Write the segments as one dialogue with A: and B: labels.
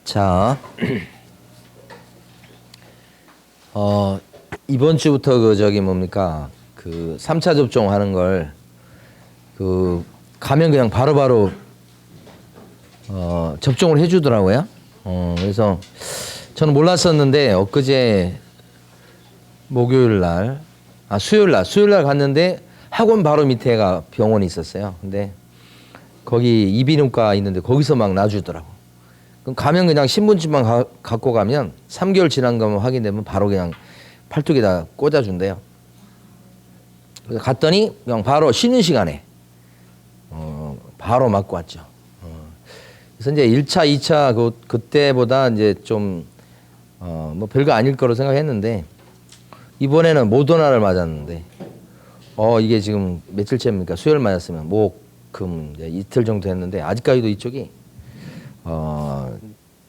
A: 자, 이번 주부터 뭡니까? 3차 접종하는 걸, 가면 그냥 바로바로, 접종을 해주더라고요. 그래서 저는 몰랐었는데, 엊그제 수요일 날 갔는데 학원 바로 밑에가 병원이 있었어요. 근데 거기 이비인후과 있는데 거기서 막 놔주더라고. 그럼 가면 그냥 신분증만 갖고 가면 3개월 지난 거면 확인되면 바로 그냥 팔뚝에다 꽂아준대요. 그래서 갔더니 그냥 바로 쉬는 시간에 바로 맞고 왔죠. 그래서 이제 1차, 2차 그때보다 이제 좀 뭐 별거 아닐 거로 생각했는데 이번에는 모더나를 맞았는데 이게 지금 며칠째입니까? 수요일 맞았으면 목, 금 이틀 정도 했는데 아직까지도 이쪽이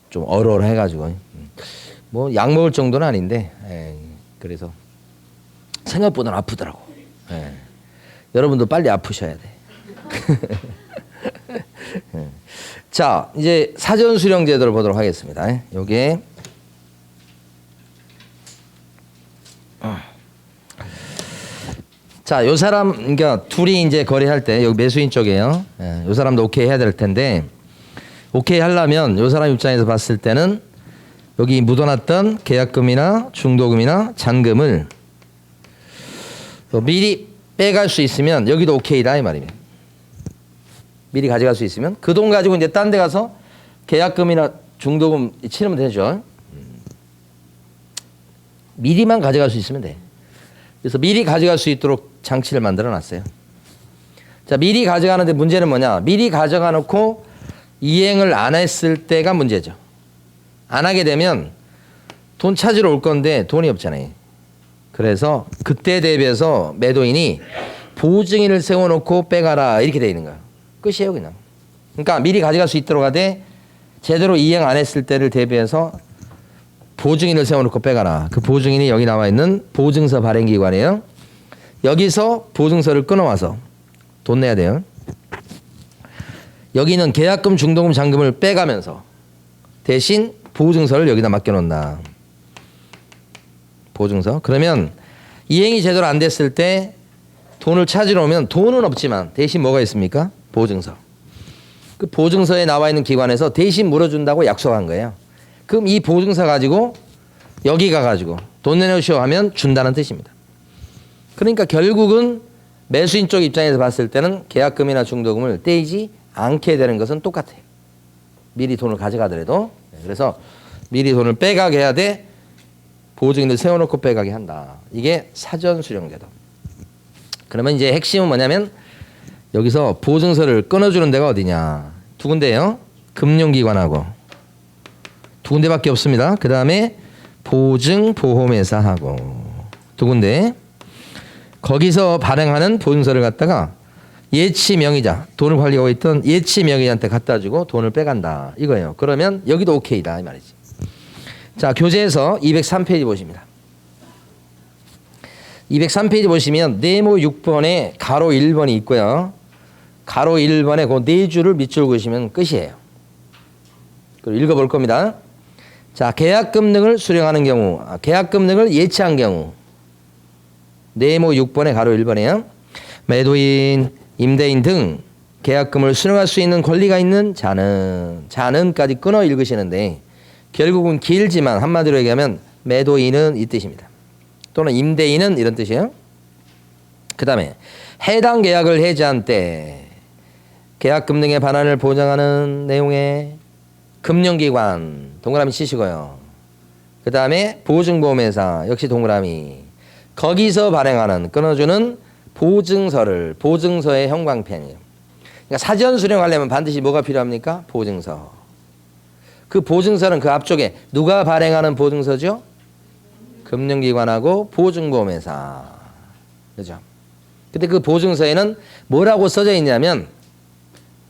A: 좀 얼얼해가지고 뭐 약 먹을 정도는 아닌데 그래서 생각보다는 아프더라고. 여러분도 빨리 아프셔야 돼. 자, 이제 사전 수령 제도를 보도록 하겠습니다. 요게 자, 요 사람 그러니까 둘이 이제 거래할 때 여기 매수인 쪽이에요. 요 사람도 오케이 해야 될 텐데 오케이 하려면 요 사람 입장에서 봤을 때는 여기 묻어놨던 계약금이나 중도금이나 잔금을 미리 빼갈 수 있으면 여기도 오케이다 이 말이에요. 미리 가져갈 수 있으면 그 돈 가지고 이제 딴 데 가서 계약금이나 중도금 치르면 되죠. 미리만 가져갈 수 있으면 돼. 그래서 미리 가져갈 수 있도록 장치를 만들어 놨어요. 자, 미리 가져가는데 문제는 뭐냐? 미리 가져가 놓고 이행을 안 했을 때가 문제죠. 안 하게 되면 돈 찾으러 올 건데 돈이 없잖아요. 그래서 그때 대비해서 매도인이 보증인을 세워놓고 빼가라 이렇게 돼 있는 거야. 끝이에요 그냥. 그러니까 미리 가져갈 수 있도록 하되 제대로 이행 안 했을 때를 대비해서 보증인을 세워놓고 빼가라. 그 보증인이 여기 나와 있는 보증서 발행기관이에요. 여기서 보증서를 끊어와서 돈 내야 돼요. 여기는 계약금, 중도금, 잔금을 빼가면서 대신 보증서를 여기다 맡겨놓는다. 보증서. 그러면 이행이 제대로 안 됐을 때 돈을 찾으러 오면 돈은 없지만 대신 뭐가 있습니까? 보증서. 그 보증서에 나와 있는 기관에서 대신 물어준다고 약속한 거예요. 그럼 이 보증서 가지고 여기 가가지고 돈 내놓으시오 하면 준다는 뜻입니다. 그러니까 결국은 매수인 쪽 입장에서 봤을 때는 계약금이나 중도금을 떼이지 않게 되는 것은 똑같아요. 미리 돈을 가져가더라도. 그래서 미리 돈을 빼가게 해야 돼. 보증인을 세워놓고 빼가게 한다. 이게 사전 수령제도. 그러면 이제 핵심은 뭐냐면 여기서 보증서를 끊어주는 데가 어디냐. 두 군데예요. 금융기관하고 두 군데밖에 없습니다. 그 다음에 보증보험회사하고 두 군데. 거기서 발행하는 보증서를 갖다가 예치명의자, 돈을 관리하고 있던 예치명의자한테 갖다 주고 돈을 빼간다 이거예요. 그러면 여기도 오케이다 이 말이지. 자, 교재에서 203페이지 보십니다. 203페이지 보시면 네모 6번에 가로 1번이 있고요. 가로 1번에 그 네 줄을 밑줄 그으시면 끝이에요. 그리고 읽어볼 겁니다. 자, 계약금 등을 수령하는 경우, 계약금 등을 예치한 경우 네모 6번에 가로 1번에요. 매도인, 임대인 등 계약금을 수령할 수 있는 권리가 있는 자는까지 끊어 읽으시는데 결국은 길지만 한마디로 얘기하면 매도인은 이 뜻입니다. 또는 임대인은 이런 뜻이에요. 그 다음에 해당 계약을 해지한 때 계약금 등의 반환을 보장하는 내용의 금융기관 동그라미 치시고요. 그 다음에 보증보험회사 역시 동그라미. 거기서 발행하는 끊어주는 보증서의 형광펜이에요. 그러니까 사전 수령하려면 반드시 뭐가 필요합니까? 보증서. 그 보증서는 그 앞쪽에 누가 발행하는 보증서죠? 금융기관하고 보증보험회사. 그죠? 근데 그 보증서에는 뭐라고 써져 있냐면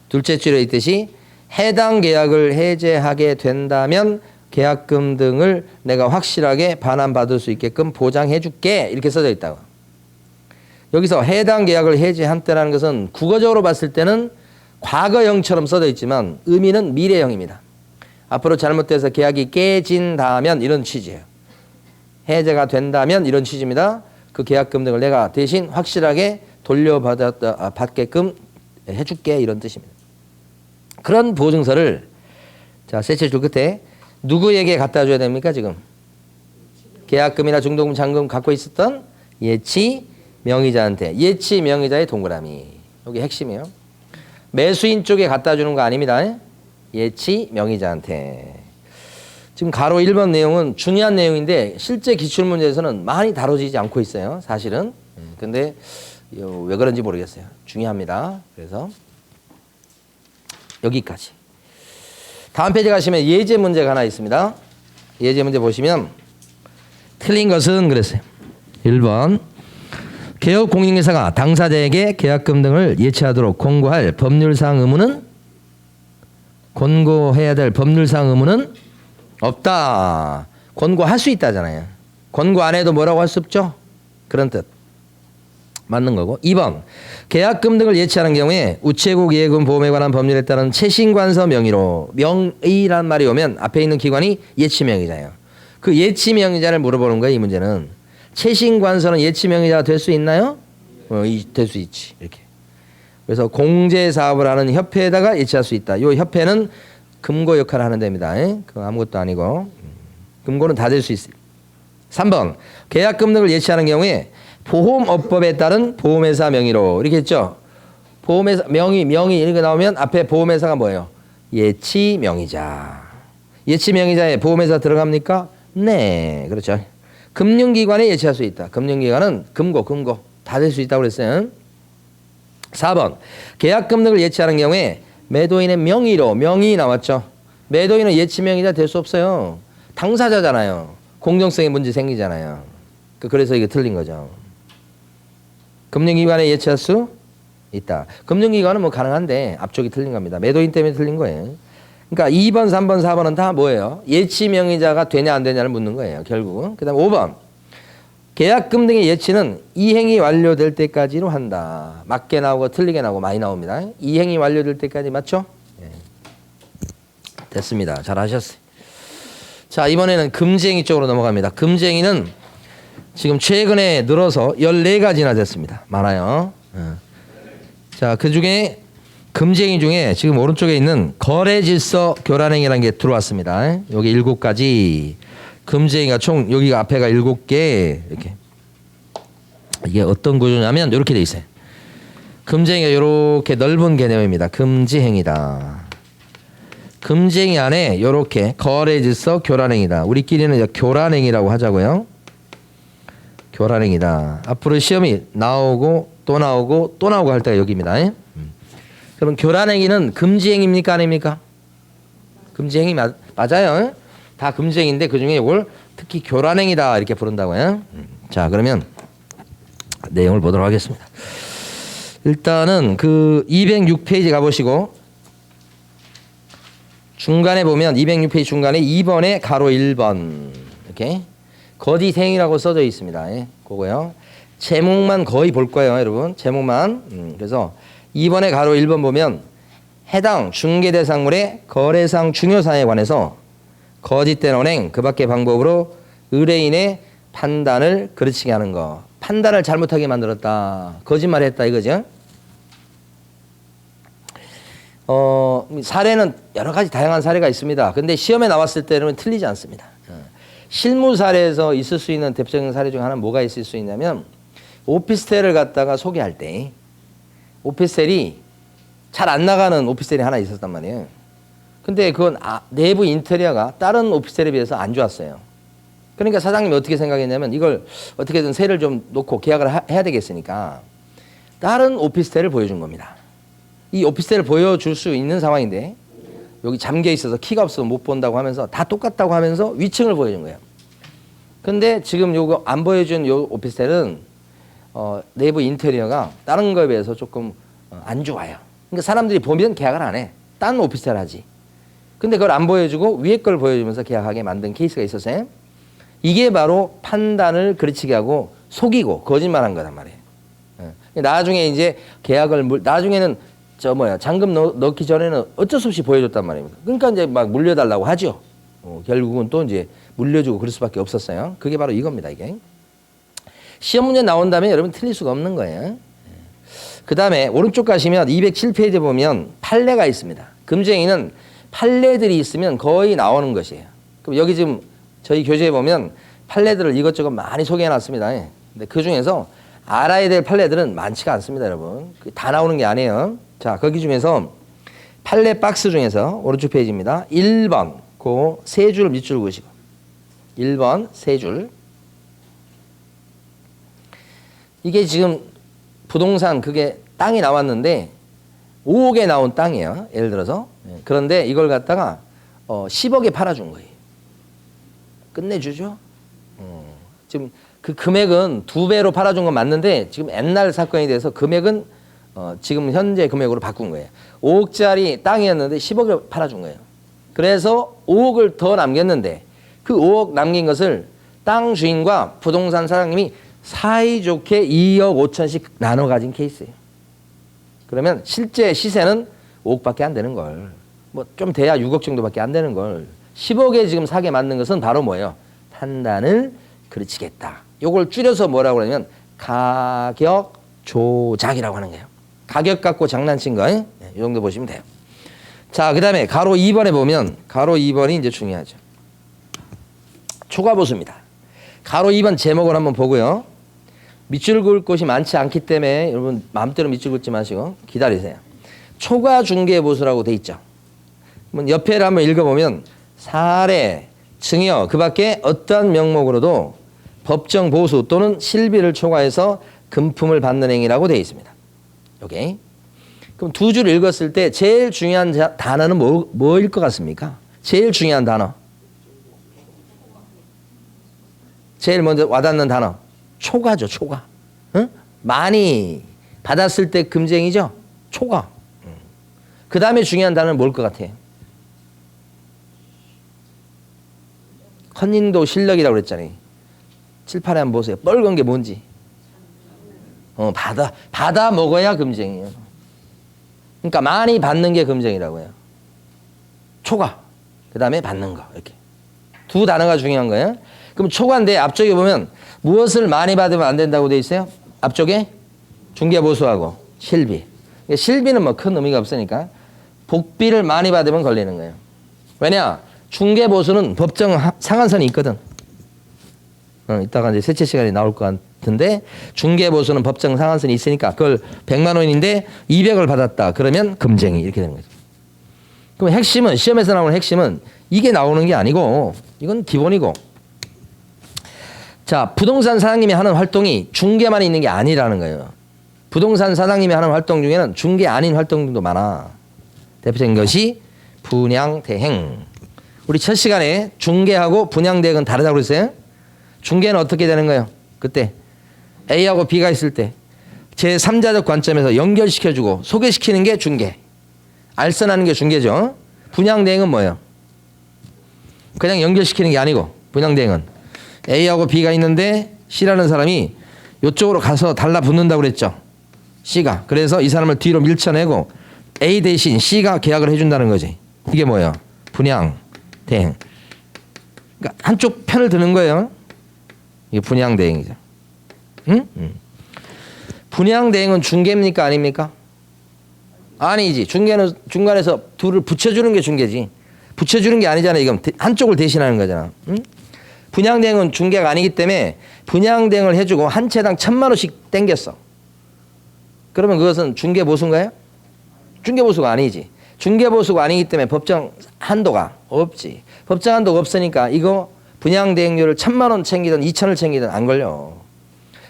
A: 둘째 줄에 있듯이 해당 계약을 해제하게 된다면 계약금 등을 내가 확실하게 반환받을 수 있게끔 보장해 줄게 이렇게 써져 있다고. 여기서 해당 계약을 해제한 때라는 것은 국어적으로 봤을 때는 과거형처럼 써져 있지만 의미는 미래형입니다. 앞으로 잘못돼서 계약이 깨진다면 이런 취지예요. 해제가 된다면 이런 취지입니다. 그 계약금 등을 내가 대신 확실하게 받게끔 해줄게 이런 뜻입니다. 그런 보증서를 자 세체 줄 끝에 누구에게 갖다 줘야 됩니까 지금? 계약금이나 중도금, 잔금 갖고 있었던 예치 명의자한테. 예치 명의자의 동그라미. 여기 핵심이에요. 매수인 쪽에 갖다 주는 거 아닙니다. 예치 명의자한테. 지금 가로 1번 내용은 중요한 내용인데 실제 기출문제에서는 많이 다뤄지지 않고 있어요. 사실은. 근데 왜 그런지 모르겠어요. 중요합니다. 그래서 여기까지. 다음 페이지 가시면 예제 문제가 하나 있습니다. 예제 문제 보시면 틀린 것은 그랬어요. 1번 개업 공인중개사가 당사자에게 계약금 등을 예치하도록 권고할 법률상 의무는 권고해야 될 법률상 의무는 없다. 권고할 수 있다잖아요. 권고 안 해도 뭐라고 할 수 없죠? 그런 뜻. 맞는 거고. 2번 계약금 등을 예치하는 경우에 우체국 예금 보험에 관한 법률에 따른 채신관서 명의로 명의란 말이 오면 앞에 있는 기관이 예치 명의자예요. 그 예치 명의자를 물어보는 거예요. 이 문제는. 채신관서는 예치 명의자가 될 수 있나요? 될 수 있지. 이렇게. 그래서 공제사업을 하는 협회에다가 예치할 수 있다. 이 협회는 금고 역할을 하는 데입니다. 그 아무것도 아니고 금고는 다 될 수 있어요. 3번 계약금 등을 예치하는 경우에 보험업법에 따른 보험회사 명의로 이렇게 했죠. 보험회사 명의 이렇게 나오면 앞에 보험회사가 뭐예요? 예치 명의자. 예치 명의자에 보험회사 들어갑니까? 네, 그렇죠. 금융기관에 예치할 수 있다. 금융기관은 금고 다 될 수 있다고 그랬어요. 4번 계약금 등을 예치하는 경우에 매도인의 명의로 명의 나왔죠. 매도인은 예치 명의자 될 수 없어요. 당사자잖아요. 공정성에 문제 생기잖아요. 그래서 이게 틀린 거죠. 금융기관에 예치할 수 있다. 금융기관은 뭐 가능한데 앞쪽이 틀린 겁니다. 매도인 때문에 틀린 거예요. 그러니까 2번, 3번, 4번은 다 뭐예요? 예치 명의자가 되냐 안 되냐를 묻는 거예요. 결국은. 그 다음 5번 계약금 등의 예치는 이행이 완료될 때까지로 한다. 맞게 나오고 틀리게 나오고 많이 나옵니다. 이행이 완료될 때까지 맞죠? 네. 됐습니다. 잘하셨어요. 자, 이번에는 금지행위 쪽으로 넘어갑니다. 금지행위는 지금 최근에 늘어서 14가지나 됐습니다. 많아요. 자, 그중에 금지행위 중에 지금 오른쪽에 있는 거래질서 교란행위라는 게 들어왔습니다. 여기 7가지 금지행위가 총 여기가 앞에가 7개 이렇게. 이게 어떤 구조냐면 이렇게 돼 있어요. 금지행위가 이렇게 넓은 개념입니다. 금지행위다. 금지행위 안에 이렇게 거래질서 교란행위다. 우리끼리는 이제 교란행위라고 하자고요. 교란행위다. 앞으로 시험이 나오고 또 나오고 또 나오고 할 때가 여기입니다. 그럼 교란행위는 금지행위입니까 아닙니까? 금지행위 맞아요. 다 금지행위인데 그중에 이걸 특히 교란행위다 이렇게 부른다고요. 자, 그러면 내용을 보도록 하겠습니다. 일단은 그 206페이지 가보시고 중간에 보면 206페이지 중간에 2번에 가로 1번 이렇게 거짓행위라고 써져 있습니다. 그거요. 제목만 거의 볼 거예요, 여러분. 제목만. 그래서 2번에 가로 1번 보면 해당 중개대상물의 거래상 중요사항에 관해서 거짓된 언행, 그 밖의 방법으로 의뢰인의 판단을 그르치게 하는 거. 판단을 잘못하게 만들었다. 거짓말했다 이거죠. 사례는 여러 가지 다양한 사례가 있습니다. 근데 시험에 나왔을 때는 틀리지 않습니다. 실무 사례에서 있을 수 있는 대표적인 사례 중 하나는 뭐가 있을 수 있냐면 오피스텔을 갖다가 소개할 때 오피스텔이 잘 안 나가는 오피스텔이 하나 있었단 말이에요. 근데 그건 내부 인테리어가 다른 오피스텔에 비해서 안 좋았어요. 그러니까 사장님이 어떻게 생각했냐면 이걸 어떻게든 세를 좀 놓고 계약을 해야 되겠으니까 다른 오피스텔을 보여준 겁니다. 이 오피스텔을 보여줄 수 있는 상황인데 여기 잠겨 있어서 키가 없어서 못 본다고 하면서 다 똑같다고 하면서 위층을 보여준 거예요. 근데 지금 요거 안 보여준 요 오피스텔은 내부 인테리어가 다른 거에 비해서 조금 안 좋아요. 그러니까 사람들이 보면 계약을 안 해. 딴 오피스텔 하지. 근데 그걸 안 보여주고 위에 걸 보여주면서 계약하게 만든 케이스가 있었어요. 이게 바로 판단을 그르치게 하고 속이고 거짓말한 거란 말이에요. 나중에 이제 계약을 나중에는 잔금 넣기 전에는 어쩔 수 없이 보여줬단 말입니다. 그러니까 이제 막 물려달라고 하죠. 결국은 또 이제 물려주고 그럴 수밖에 없었어요. 그게 바로 이겁니다, 이게. 시험 문제 나온다면 여러분 틀릴 수가 없는 거예요. 그 다음에 오른쪽 가시면 207페이지 보면 판례가 있습니다. 금쟁이는 판례들이 있으면 거의 나오는 것이에요. 그럼 여기 지금 저희 교재에 보면 판례들을 이것저것 많이 소개해 놨습니다. 근데 그 중에서 알아야 될 판례들은 많지가 않습니다, 여러분. 다 나오는 게 아니에요. 자, 거기 중에서 판례 박스 중에서 오른쪽 페이지입니다. 1번, 그 세 줄 밑줄 그으시고 1번 세 줄. 이게 지금 부동산 그게 땅이 나왔는데 5억에 나온 땅이에요. 예를 들어서. 그런데 이걸 갖다가 10억에 팔아준 거예요. 끝내주죠. 지금 그 금액은 2배로 팔아준 건 맞는데 지금 옛날 사건이 돼서 금액은 지금 현재 금액으로 바꾼 거예요. 5억짜리 땅이었는데 10억을 팔아준 거예요. 그래서 5억을 더 남겼는데 그 5억 남긴 것을 땅 주인과 부동산 사장님이 사이좋게 2억 5천씩 나눠 가진 케이스예요. 그러면 실제 시세는 5억밖에 안 되는 걸. 뭐 좀 돼야 6억 정도밖에 안 되는 걸. 10억에 지금 사게 맞는 것은 바로 뭐예요? 판단을 그르치겠다. 요걸 줄여서 뭐라고 그러냐면 가격 조작이라고 하는 거예요. 가격 갖고 장난친 거. 이 정도 보시면 돼요. 자, 그 다음에 가로 2번에 보면 가로 2번이 이제 중요하죠. 초과보수입니다. 가로 2번 제목을 한번 보고요. 밑줄 그을 곳이 많지 않기 때문에 여러분 마음대로 밑줄 긋지 마시고 기다리세요. 초과중개보수라고 돼 있죠. 옆에를 한번 읽어보면 사례, 증여 그 밖에 어떠한 명목으로도 법정 보수 또는 실비를 초과해서 금품을 받는 행위라고 되어 있습니다. 오케이. 그럼 두 줄 읽었을 때 제일 중요한 단어는 뭐일 것 같습니까? 제일 중요한 단어. 제일 먼저 와닿는 단어. 초과죠, 초과. 응? 많이 받았을 때 금쟁이죠? 초과. 그 다음에 중요한 단어는 뭘 것 같아요? 컨닝도 실력이라고 그랬잖아요. 칠판에 한번 보세요. 빨간 게 뭔지. 받아 먹어야 금쟁이에요. 그러니까 많이 받는 게 금쟁이라고 해요. 초과. 그 다음에 받는 거. 이렇게. 두 단어가 중요한 거예요. 그럼 초과인데 앞쪽에 보면 무엇을 많이 받으면 안 된다고 돼 있어요? 앞쪽에 중개보수하고 실비. 실비는 뭐 큰 의미가 없으니까 복비를 많이 받으면 걸리는 거예요. 왜냐? 중개보수는 법정 상한선이 있거든. 이따가 이제 세체 시간이 나올 것 같은데 중개보수는 법정 상한선이 있으니까 그걸 100만 원인데 200을 받았다. 그러면 금쟁이 이렇게 되는 거죠. 그럼 핵심은 시험에서 나오는 핵심은 이게 나오는 게 아니고 이건 기본이고 자 부동산 사장님이 하는 활동이 중개만 있는 게 아니라는 거예요. 부동산 사장님이 하는 활동 중에는 중개 아닌 활동도 많아. 대표적인 것이 분양대행. 우리 첫 시간에 중개하고 분양대행은 다르다고 그랬어요. 중개는 어떻게 되는 거예요? 그때 A하고 B가 있을 때 제3자적 관점에서 연결시켜주고 소개시키는 게 중개. 알선하는 게 중개죠. 분양대행은 뭐예요? 그냥 연결시키는 게 아니고 분양대행은 A하고 B가 있는데 C라는 사람이 이쪽으로 가서 달라붙는다고 그랬죠. C가. 그래서 이 사람을 뒤로 밀쳐내고 A 대신 C가 계약을 해준다는 거지. 이게 뭐예요? 분양대행. 그러니까 한쪽 편을 드는 거예요. 이게 분양대행이죠. 응? 분양대행은 중개입니까? 아닙니까? 아니지. 중개는 중간에서 둘을 붙여주는 게 중개지. 붙여주는 게 아니잖아. 이건 한쪽을 대신하는 거잖아. 응? 분양대행은 중개가 아니기 때문에 분양대행을 해주고 한 채당 1,000만 원씩 땡겼어. 그러면 그것은 중개보수인가요? 중개보수가 아니지. 중개보수가 아니기 때문에 법정 한도가 없지. 법정 한도가 없으니까 이거 분양대행료를 1,000만 원 챙기든 2,000을 챙기든 안 걸려.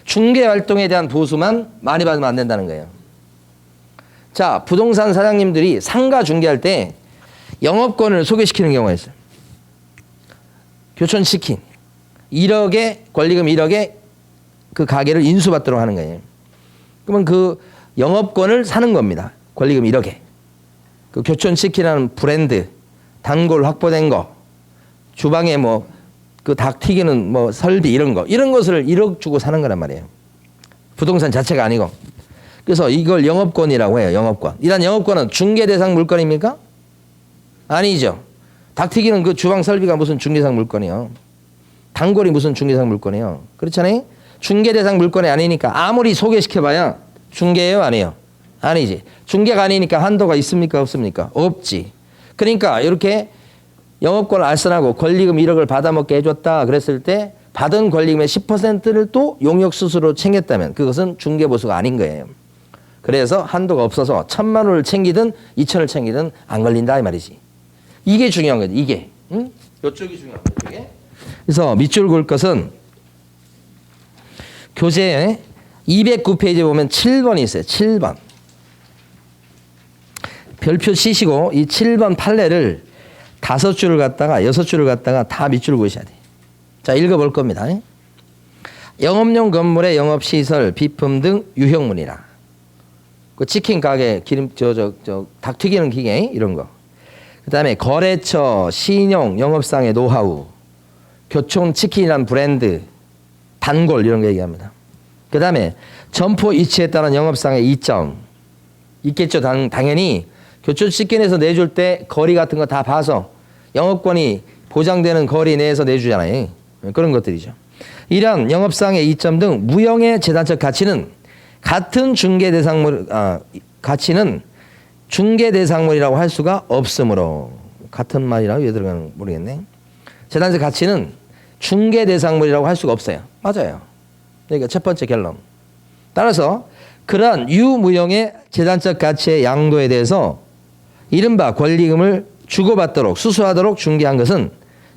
A: 중개활동에 대한 보수만 많이 받으면 안 된다는 거예요. 자, 부동산 사장님들이 상가 중개할 때 영업권을 소개시키는 경우가 있어요. 교촌치킨. 1억에 권리금 1억에 그 가게를 인수받도록 하는 거예요. 그러면 그 영업권을 사는 겁니다. 권리금 1억에. 그 교촌치킨이라는 브랜드, 단골 확보된 거, 주방에 뭐 그 닭 튀기는 뭐 설비 이런 것을 1억 주고 사는 거란 말이에요. 부동산 자체가 아니고. 그래서 이걸 영업권이라고 해요. 영업권. 이런 영업권은 중개 대상 물건입니까? 아니죠. 닭튀기는 그 주방 설비가 무슨 중개 대상 물건이요. 단골이 무슨 중개 대상 물건이요. 그렇잖아요. 중개 대상 물건이 아니니까 아무리 소개시켜봐야 중개예요, 아니에요? 아니지. 중개가 아니니까 한도가 있습니까, 없습니까? 없지. 그러니까 이렇게 영업권을 알선하고 권리금 1억을 받아먹게 해줬다 그랬을 때 받은 권리금의 10%를 또 용역수수로 챙겼다면 그것은 중개보수가 아닌 거예요. 그래서 한도가 없어서 1,000만 원을 챙기든 2,000을 챙기든 안 걸린다 이 말이지. 이게 중요한 거지. 이게. 응? 이쪽이 중요한 거지. 그래서 밑줄 그을 것은 교재 209페이지에 보면 7번이 있어요. 7번. 별표 치시고 이 7번 판례를 5줄을 갖다가 6줄을 갖다가 다 밑줄 그으셔야 돼. 자, 읽어볼 겁니다. 영업용 건물의 영업시설, 비품 등 유형문이라. 그 치킨 가게, 기름, 닭 튀기는 기계, 이런 거. 그 다음에 거래처, 신용, 영업상의 노하우, 교촌 치킨이란 브랜드, 단골, 이런 거 얘기합니다. 그 다음에 점포 위치에 따른 영업상의 이점. 있겠죠, 당연히. 교촌 치킨에서 내줄 때 거리 같은 거 다 봐서 영업권이 보장되는 거리 내에서 내주잖아요. 그런 것들이죠. 이런 영업상의 이점 등 무형의 재산적 가치는 같은 중개 대상물, 가치는 중개 대상물이라고 할 수가 없으므로 같은 말이라고 왜 들어가는 모르겠네. 재산적 가치는 중개 대상물이라고 할 수가 없어요. 맞아요. 그러니까 첫 번째 결론. 따라서 그러한 유무형의 재산적 가치의 양도에 대해서 이른바 권리금을 주고받도록 수수하도록 중개한 것은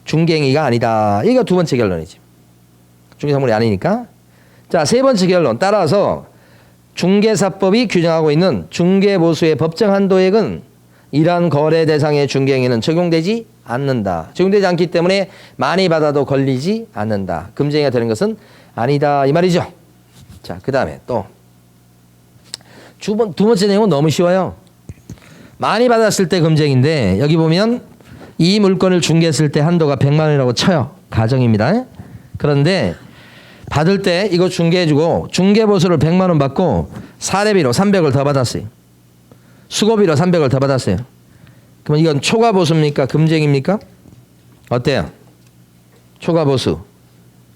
A: 중개행위가 아니다. 이거 두 번째 결론이지. 중개상물이 아니니까. 자, 세 번째 결론. 따라서 중개사법이 규정하고 있는 중개보수의 법정 한도액은 이러한 거래 대상의 중개행위는 적용되지 않는다. 적용되지 않기 때문에 많이 받아도 걸리지 않는다. 금쟁이가 되는 것은 아니다. 이 말이죠. 자, 그 다음에 또 두 번째 내용은 너무 쉬워요. 많이 받았을 때 금쟁인데 여기 보면 이 물건을 중개했을 때 한도가 100만 원이라고 쳐요. 가정입니다. 그런데 받을 때 이거 중개해주고 중개보수를 100만 원 받고 사례비로 300을 더 받았어요. 수고비로 300을 더 받았어요. 그러면 이건 초과보수입니까? 금쟁입니까? 어때요? 초과보수,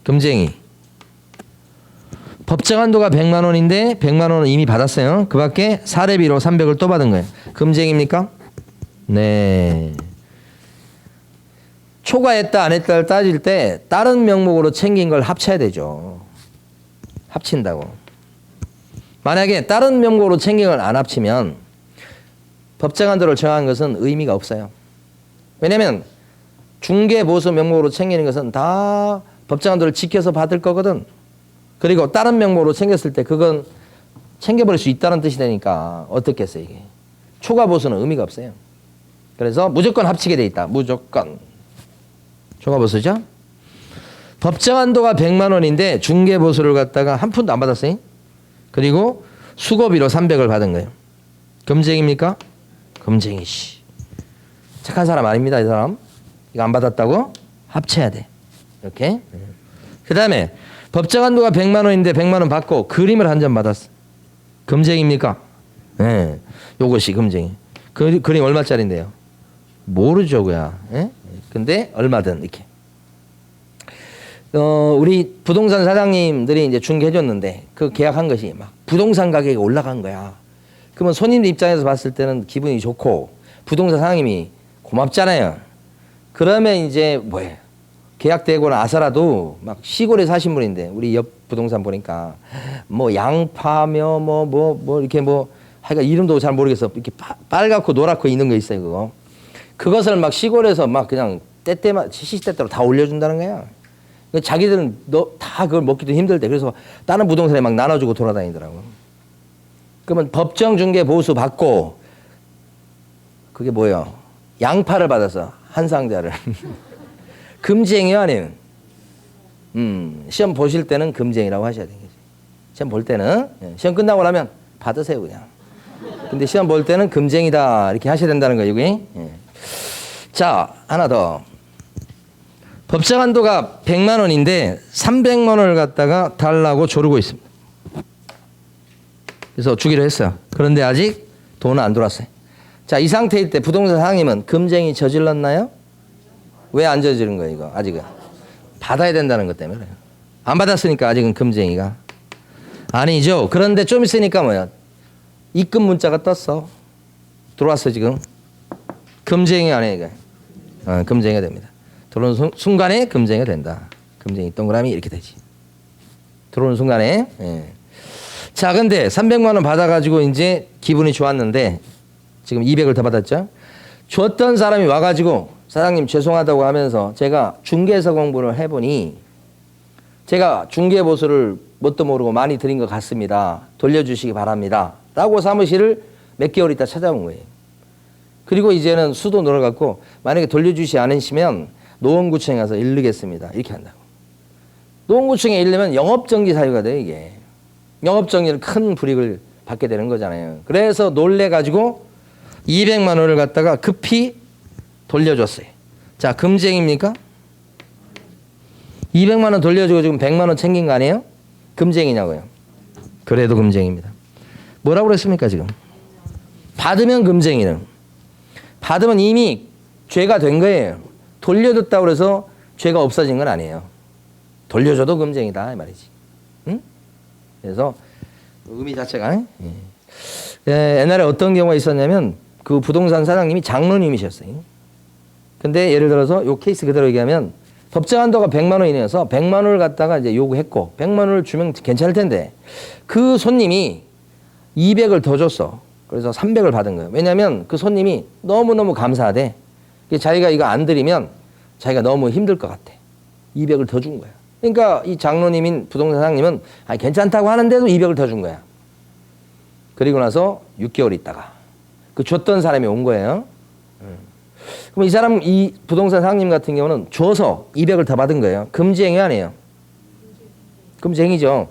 A: 금쟁이. 법정 한도가 100만 원인데 100만 원은 이미 받았어요. 그 밖에 사례비로 300을 또 받은 거예요. 금쟁입니까? 네. 초과했다 안 했다를 따질 때 다른 명목으로 챙긴 걸 합쳐야 되죠. 합친다고. 만약에 다른 명목으로 챙긴 걸 안 합치면 법정 한도를 정한 것은 의미가 없어요. 왜냐하면 중개보수 명목으로 챙기는 것은 다 법정 한도를 지켜서 받을 거거든. 그리고 다른 명목으로 챙겼을 때 그건 챙겨버릴 수 있다는 뜻이 되니까 어떻겠어요 이게. 초과보수는 의미가 없어요. 그래서 무조건 합치게 돼 있다. 무조건. 초과보수죠. 법정 한도가 100만 원인데 중개보수를 갖다가 한 푼도 안 받았어요. 그리고 수고비로 300을 받은 거예요. 금쟁입니까? 금쟁이씨. 착한 사람 아닙니다 이 사람. 이거 안 받았다고 합쳐야 돼. 이렇게. 그 다음에 법정 한도가 100만 원인데 100만 원 받고 그림을 한 점 받았어. 금쟁입니까? 네. 요것이 금쟁이. 그림 얼마짜린데요? 모르죠 그야. 예? 근데 얼마든 이렇게. 우리 부동산 사장님들이 이제 중개해줬는데 그 계약한 것이 막 부동산 가격이 올라간 거야. 그러면 손님들 입장에서 봤을 때는 기분이 좋고 부동산 사장님이 고맙잖아요. 그러면 이제 뭐예요? 계약되고 나서라도 막 시골에 사신 분인데 우리 옆 부동산 보니까 뭐 양파며 뭐 이렇게 뭐 하여간 이름도 잘 모르겠어. 이렇게 빨갛고 노랗고 있는 거 있어요 그거. 그것을 막 시골에서 막 그냥 시시때때로 다 올려준다는 거야. 자기들은 다 그걸 먹기도 힘들대. 그래서 다른 부동산에 막 나눠주고 돌아다니더라고. 그러면 법정 중개 보수 받고 그게 뭐예요? 양파를 받아서 한 상자를. 금쟁이요 아니면? 시험 보실 때는 금쟁이라고 하셔야 되겠지. 시험 볼 때는 시험 끝나고 나면 받으세요 그냥. 근데 시험 볼 때는 금쟁이다 이렇게 하셔야 된다는 거예요. 여기. 자, 하나 더. 법정 한도가 100만 원인데 300만 원을 갖다가 달라고 조르고 있습니다. 그래서 주기로 했어요. 그런데 아직 돈은 안 들어왔어요. 자, 이 상태일 때 부동산 사장님은 금쟁이 저질렀나요? 왜 안 저지른 거예요, 이거? 아직은. 받아야 된다는 것 때문에 그래요. 안 받았으니까 아직은 금쟁이가. 아니죠. 그런데 좀 있으니까 뭐야? 입금 문자가 떴어. 들어왔어, 지금. 금쟁이 아니에요, 이거. 금쟁이가 됩니다. 들어오는 순간에 금쟁이가 된다. 금쟁이 동그라미 이렇게 되지. 들어오는 순간에. 예. 자, 근데 300만 원 받아가지고 이제 기분이 좋았는데 지금 200을 더 받았죠. 줬던 사람이 와가지고 사장님 죄송하다고 하면서 제가 중개사 공부를 해보니 제가 중개보수를 뭣도 모르고 많이 드린 것 같습니다. 돌려주시기 바랍니다. 라고 사무실을 몇 개월 있다 찾아온 거예요. 그리고 이제는 수도 늘어갖고 만약에 돌려주시 않으시면 노원구청에 가서 일르겠습니다. 이렇게 한다고. 노원구청에 일르면 영업정지 사유가 돼요, 이게. 영업정지는 큰 불이익을 받게 되는 거잖아요. 그래서 놀래가지고 200만 원을 갖다가 급히 돌려줬어요. 자, 금쟁입니까? 200만 원 돌려주고 지금 100만 원 챙긴 거 아니에요? 금쟁이냐고요. 그래도 금쟁입니다. 뭐라고 그랬습니까, 지금? 받으면 금쟁이는. 받으면 이미 죄가 된 거예요. 돌려줬다고 해서 죄가 없어진 건 아니에요. 돌려줘도 금쟁이다, 이 말이지. 응? 그래서 의미 자체가. 예, 옛날에 어떤 경우가 있었냐면 그 부동산 사장님이 장로님이셨어요. 근데 예를 들어서 요 케이스 그대로 얘기하면 법정 한도가 100만 원이어서 100만 원을 갖다가 이제 요구했고 100만 원을 주면 괜찮을 텐데 그 손님이 200을 더 줬어. 그래서 300을 받은 거예요. 왜냐하면 그 손님이 너무너무 감사하대. 자기가 이거 안 드리면 자기가 너무 힘들 것 같아. 200을 더 준 거야. 그러니까 이 장로님인 부동산 사장님은 괜찮다고 하는데도 200을 더 준 거야. 그리고 나서 6개월 있다가 그 줬던 사람이 온 거예요. 그럼 이 사람, 이 부동산 사장님 같은 경우는 줘서 200을 더 받은 거예요. 금지행위 아니에요? 금지행위죠.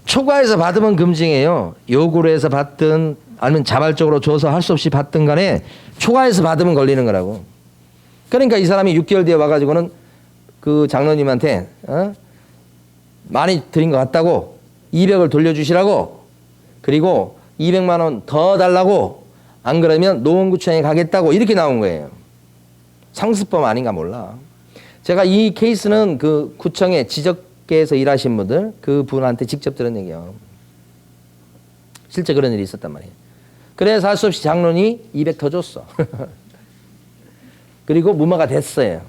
A: 초과해서 받으면 금지행위예요. 요구를 해서 받든 아니면 자발적으로 줘서 할 수 없이 받든 간에 초과해서 받으면 걸리는 거라고. 그러니까 이 사람이 6개월 뒤에 와가지고는 그 장로님한테 많이 드린 것 같다고 200을 돌려주시라고 그리고 200만 원 더 달라고 안 그러면 노원구청에 가겠다고 이렇게 나온 거예요. 상습범 아닌가 몰라. 제가 이 케이스는 그 구청에 지적계에서 일하신 분들 그 분한테 직접 들은 얘기예요. 실제 그런 일이 있었단 말이에요. 그래서 할 수 없이 장로니 200 더 줬어. 그리고 무마가 됐어요.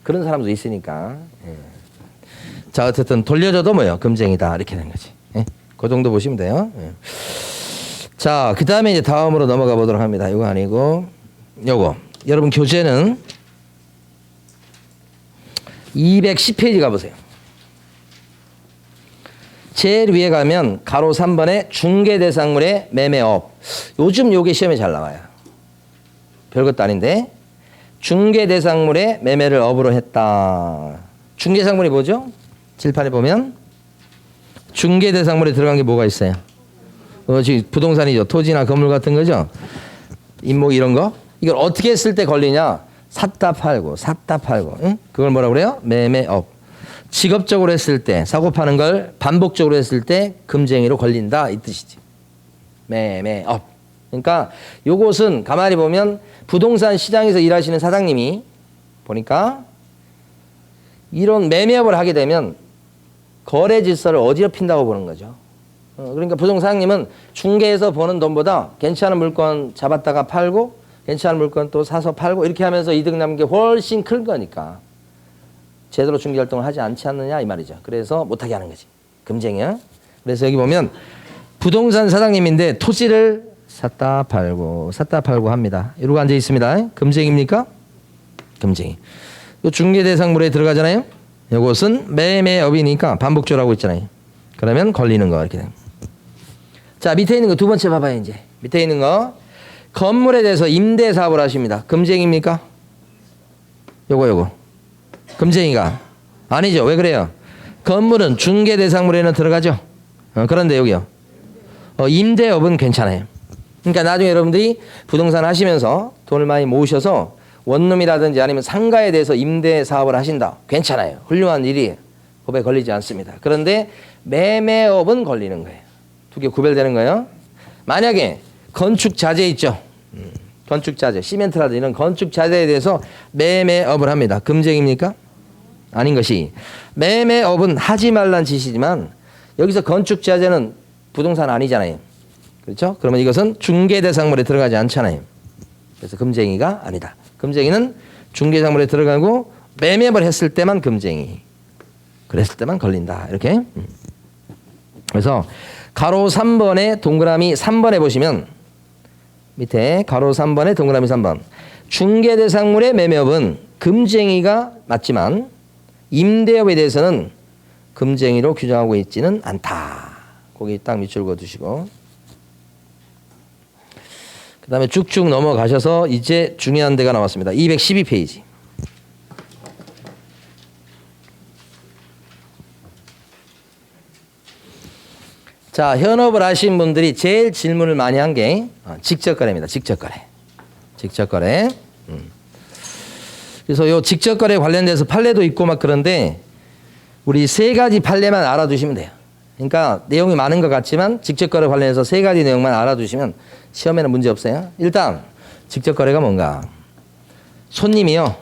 A: 그런 사람도 있으니까. 예. 자, 어쨌든 돌려줘도 뭐예요? 금쟁이다. 이렇게 되는 거지. 예? 그 정도 보시면 돼요. 예. 자, 그 다음에 이제 다음으로 넘어가 보도록 합니다. 이거 아니고, 요거. 여러분 교재는 210페이지 가보세요. 제일 위에 가면 가로 3번에 중개대상물의 매매업. 요즘 요게 시험에 잘 나와요. 별것도 아닌데. 중개대상물의 매매를 업으로 했다. 중개대상물이 뭐죠? 칠판에 보면 중개대상물에 들어간 게 뭐가 있어요? 지금 부동산이죠. 토지나 건물 같은 거죠. 임목 이런 거. 이걸 어떻게 했을 때 걸리냐? 샀다 팔고 샀다 팔고. 응? 그걸 뭐라고 그래요? 매매업. 직업적으로 했을 때 사고 파는 걸 반복적으로 했을 때 금쟁이로 걸린다 이 뜻이지. 매매업. 그러니까 요것은 가만히 보면 부동산 시장에서 일하시는 사장님이 보니까 이런 매매업을 하게 되면 거래 질서를 어지럽힌다고 보는 거죠. 그러니까 부동산 사장님은 중개에서 버는 돈보다 괜찮은 물건 잡았다가 팔고 괜찮은 물건 또 사서 팔고 이렇게 하면서 이득 남는 게 훨씬 큰 거니까 제대로 중개 활동을 하지 않지 않느냐 이 말이죠. 그래서 못하게 하는 거지. 금쟁이야. 그래서 여기 보면 부동산 사장님인데 토지를 샀다 팔고 합니다. 이러고 앉아 있습니다. 금쟁입니까? 금쟁이. 요 중개대상물에 들어가잖아요. 이것은 매매업이니까 반복적으로 하고 있잖아요. 그러면 걸리는 거 이렇게 됩니다. 자, 밑에 있는 거 두 번째 봐봐요. 이제 밑에 있는 거 건물에 대해서 임대 사업을 하십니다. 금쟁입니까? 요거 금쟁이가 아니죠. 왜 그래요? 건물은 중개대상물에는 들어가죠. 그런데 여기요. 임대업은 괜찮아요. 그러니까 나중에 여러분들이 부동산 하시면서 돈을 많이 모으셔서 원룸이라든지 아니면 상가에 대해서 임대 사업을 하신다. 괜찮아요. 훌륭한 일이에요. 법에 걸리지 않습니다. 그런데 매매업은 걸리는 거예요. 두 개 구별되는 거예요. 만약에 건축 자재 있죠. 건축 자재, 시멘트라든지 이런 건축 자재에 대해서 매매업을 합니다. 금쟁입니까? 아닌 것이. 매매업은 하지 말란 짓이지만 여기서 건축 자재는 부동산 아니잖아요. 그렇죠? 그러면 이것은 중개 대상물에 들어가지 않잖아요. 그래서 금쟁이가 아니다. 금쟁이는 중개 대상물에 들어가고 매매업을 했을 때만 금쟁이. 그랬을 때만 걸린다. 이렇게. 그래서 가로 3번에 동그라미 3번에 보시면 밑에 가로 3번에 동그라미 3번. 중개 대상물의 매매업은 금쟁이가 맞지만 임대업에 대해서는 금쟁이로 규정하고 있지는 않다. 거기 딱 밑줄 그어두시고. 그 다음에 쭉쭉 넘어가셔서 이제 중요한 데가 나왔습니다. 212페이지. 자, 현업을 하신 분들이 제일 질문을 많이 한 게 직접거래입니다. 직접거래. 직접거래. 그래서 요 직접거래 관련돼서 판례도 있고 막 그런데 우리 세 가지 판례만 알아두시면 돼요. 그러니까 내용이 많은 것 같지만 직접거래 관련해서 세 가지 내용만 알아두시면 시험에는 문제 없어요. 일단 직접거래가 뭔가. 손님이요.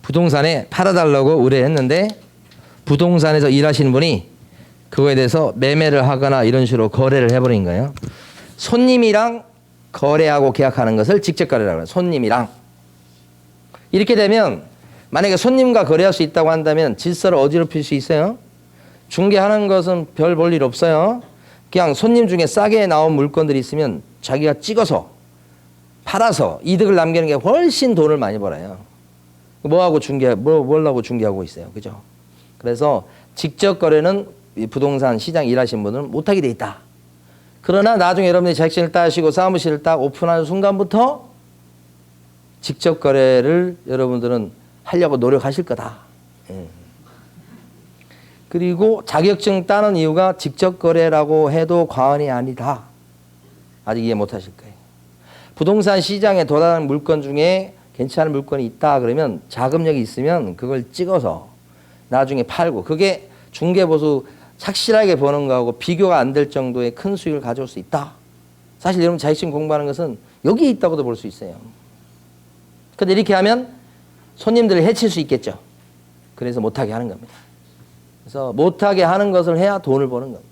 A: 부동산에 팔아달라고 의뢰했는데 부동산에서 일하시는 분이 그거에 대해서 매매를 하거나 이런 식으로 거래를 해버린 거예요. 손님이랑 거래하고 계약하는 것을 직접거래라고 해요. 손님이랑. 이렇게 되면 만약에 손님과 거래할 수 있다고 한다면 질서를 어지럽힐 수 있어요. 중개하는 것은 별 볼 일 없어요. 그냥 손님 중에 싸게 나온 물건들이 있으면 자기가 찍어서 팔아서 이득을 남기는 게 훨씬 돈을 많이 벌어요. 뭐하고 뭘하고 중개하고 있어요. 그죠? 그래서 직접 거래는 부동산 시장 일하시는 분들은 못하게 돼 있다. 그러나 나중에 여러분들이 자격증을 따시고 사무실을 딱 오픈하는 순간부터 직접 거래를 여러분들은 하려고 노력하실 거다. 그리고 자격증 따는 이유가 직접 거래라고 해도 과언이 아니다. 아직 이해 못 하실 거예요. 부동산 시장에 도달하는 물건 중에 괜찮은 물건이 있다 그러면 자금력이 있으면 그걸 찍어서 나중에 팔고 그게 중개보수 착실하게 버는 거하고 비교가 안 될 정도의 큰 수익을 가져올 수 있다. 사실 여러분 자격증 공부하는 것은 여기에 있다고도 볼 수 있어요. 근데 이렇게 하면 손님들을 해칠 수 있겠죠. 그래서 못하게 하는 겁니다. 그래서 못하게 하는 것을 해야 돈을 버는 겁니다.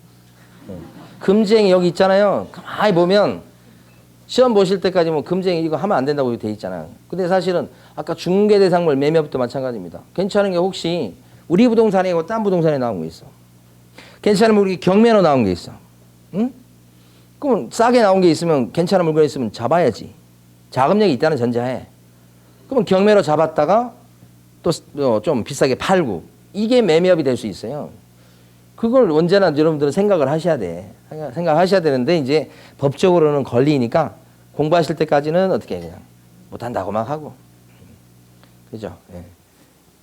A: 금쟁이 여기 있잖아요. 가만히 보면 시험 보실 때까지 뭐 금쟁이 이거 하면 안 된다고 돼 있잖아요. 근데 사실은 아까 중개대상물 매매업도 마찬가지입니다. 괜찮은 게 혹시 우리 부동산에 있고 딴 부동산에 나온 거 있어. 괜찮은 물건이 경매로 나온 게 있어. 응? 그럼 싸게 나온 게 있으면 괜찮은 물건이 있으면 잡아야지. 자금력이 있다는 전제하에. 그러면 경매로 잡았다가 또 좀 비싸게 팔고 이게 매매업이 될 수 있어요. 그걸 언제나 여러분들은 생각을 하셔야 돼. 생각하셔야 되는데 이제 법적으로는 걸리니까 공부하실 때까지는 어떻게 그냥 못한다고 막 하고. 그죠? 예.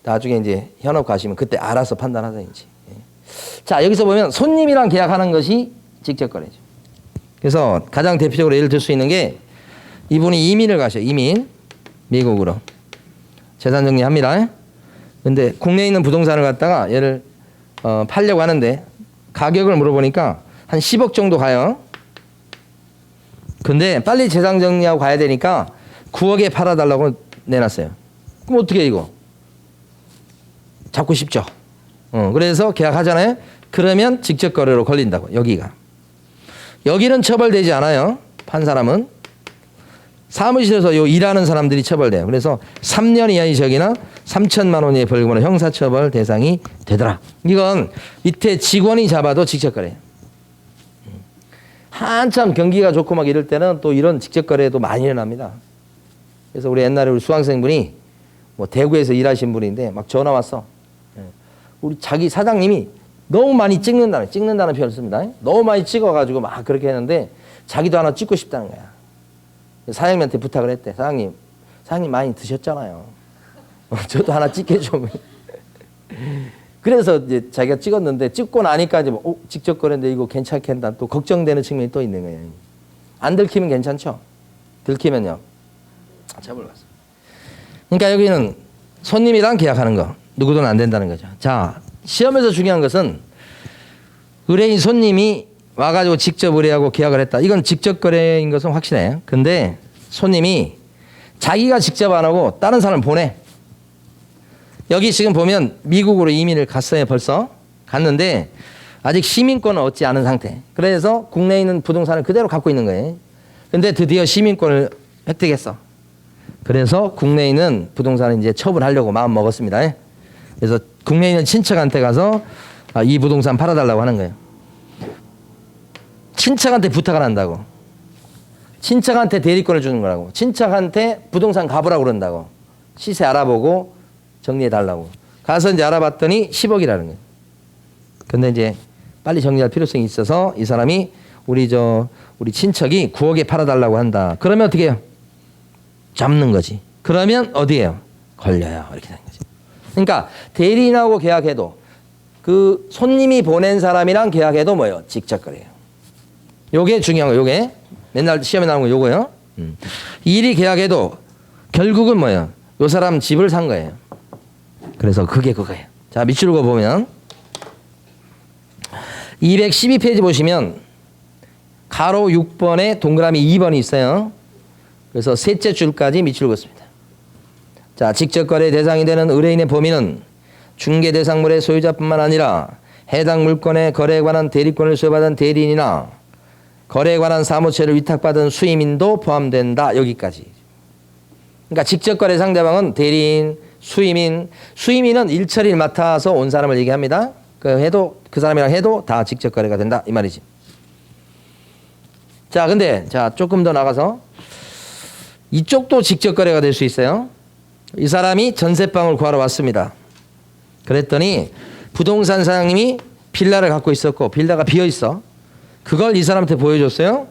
A: 나중에 이제 현업 가시면 그때 알아서 판단하든지. 예. 자, 여기서 보면 손님이랑 계약하는 것이 직접 거래죠. 그래서 가장 대표적으로 예를 들 수 있는 게 이분이 이민을 가셔요. 이민. 미국으로. 재산 정리합니다. 근데 국내에 있는 부동산을 갖다가 얘를 팔려고 하는데 가격을 물어보니까 한 10억 정도 가요. 근데 빨리 재산 정리하고 가야 되니까 9억에 팔아달라고 내놨어요. 그럼 어떻게 이거? 잡고 싶죠. 그래서 계약하잖아요. 그러면 직접 거래로 걸린다고. 여기는 처벌되지 않아요. 판 사람은. 사무실에서 일하는 사람들이 처벌돼요. 그래서 3년 이하의 징역이나 3천만 원 이하의 벌금으로 형사처벌 대상이 되더라. 이건 밑에 직원이 잡아도 직접거래예요. 한참 경기가 좋고 막 이럴 때는 또 이런 직접거래도 많이 일어납니다. 그래서 우리 옛날에 우리 수강생분이 뭐 대구에서 일하신 분인데 막 전화 왔어. 우리 자기 사장님이 너무 많이 찍는다는 표현을 씁니다. 너무 많이 찍어가지고 막 그렇게 했는데 자기도 하나 찍고 싶다는 거야. 사장님한테 부탁을 했대. 사장님 많이 드셨잖아요. 저도 하나 찍게 좀. 그래서 이제 자기가 찍었는데 찍고 나니까 이제 직접 거래인데 이거 괜찮겠다. 또 걱정되는 측면이 또 있는 거예요. 안 들키면 괜찮죠? 들키면요. 처벌 받습니다. 그러니까 여기는 손님이랑 계약하는 거. 누구든 안 된다는 거죠. 자, 시험에서 중요한 것은 의뢰인 손님이 와가지고 직접 의뢰하고 계약을 했다. 이건 직접 거래인 것은 확실해. 근데 손님이 자기가 직접 안 하고 다른 사람을 보내. 여기 지금 보면 미국으로 이민을 갔어요. 벌써 갔는데 아직 시민권을 얻지 않은 상태. 그래서 국내에 있는 부동산을 그대로 갖고 있는 거예요. 근데 드디어 시민권을 획득했어. 그래서 국내에 있는 부동산을 이제 처분하려고 마음 먹었습니다. 그래서 국내에 있는 친척한테 가서 이 부동산 팔아달라고 하는 거예요. 친척한테 부탁을 한다고. 친척한테 대리권을 주는 거라고. 친척한테 부동산 가보라고 그런다고. 시세 알아보고 정리해달라고. 가서 이제 알아봤더니 10억이라는 거예요. 근데 이제 빨리 정리할 필요성이 있어서 이 사람이 우리 친척이 9억에 팔아달라고 한다. 그러면 어떻게 해요? 잡는 거지. 그러면 어디에요? 걸려요. 이렇게 되는 거지. 그러니까 대리인하고 계약해도 그 손님이 보낸 사람이랑 계약해도 뭐예요? 직접 거래요. 요게 중요한 거. 요게 맨날 시험에 나오는 거 요거요. 일이 계약해도 결국은 뭐예요? 요 사람 집을 산 거예요. 그래서 그게 그거예요. 자, 밑줄 그어 보면 212페이지 보시면 가로 6번에 동그라미 2번이 있어요. 그래서 셋째 줄까지 밑줄 그었습니다. 자, 직접 거래 대상이 되는 의뢰인의 범위는 중개 대상물의 소유자뿐만 아니라 해당 물건의 거래에 관한 대리권을 소유받은 대리인이나 거래에 관한 사무처를 위탁받은 수임인도 포함된다. 여기까지. 그러니까 직접 거래 상대방은 대리인, 수임인은 일처리를 맡아서 온 사람을 얘기합니다. 그 사람이랑 해도 다 직접 거래가 된다. 이 말이지. 자, 근데 조금 더 나가서 이쪽도 직접 거래가 될 수 있어요. 이 사람이 전세방을 구하러 왔습니다. 그랬더니 부동산 사장님이 빌라를 갖고 있었고 빌라가 비어 있어. 그걸 이 사람한테 보여줬어요.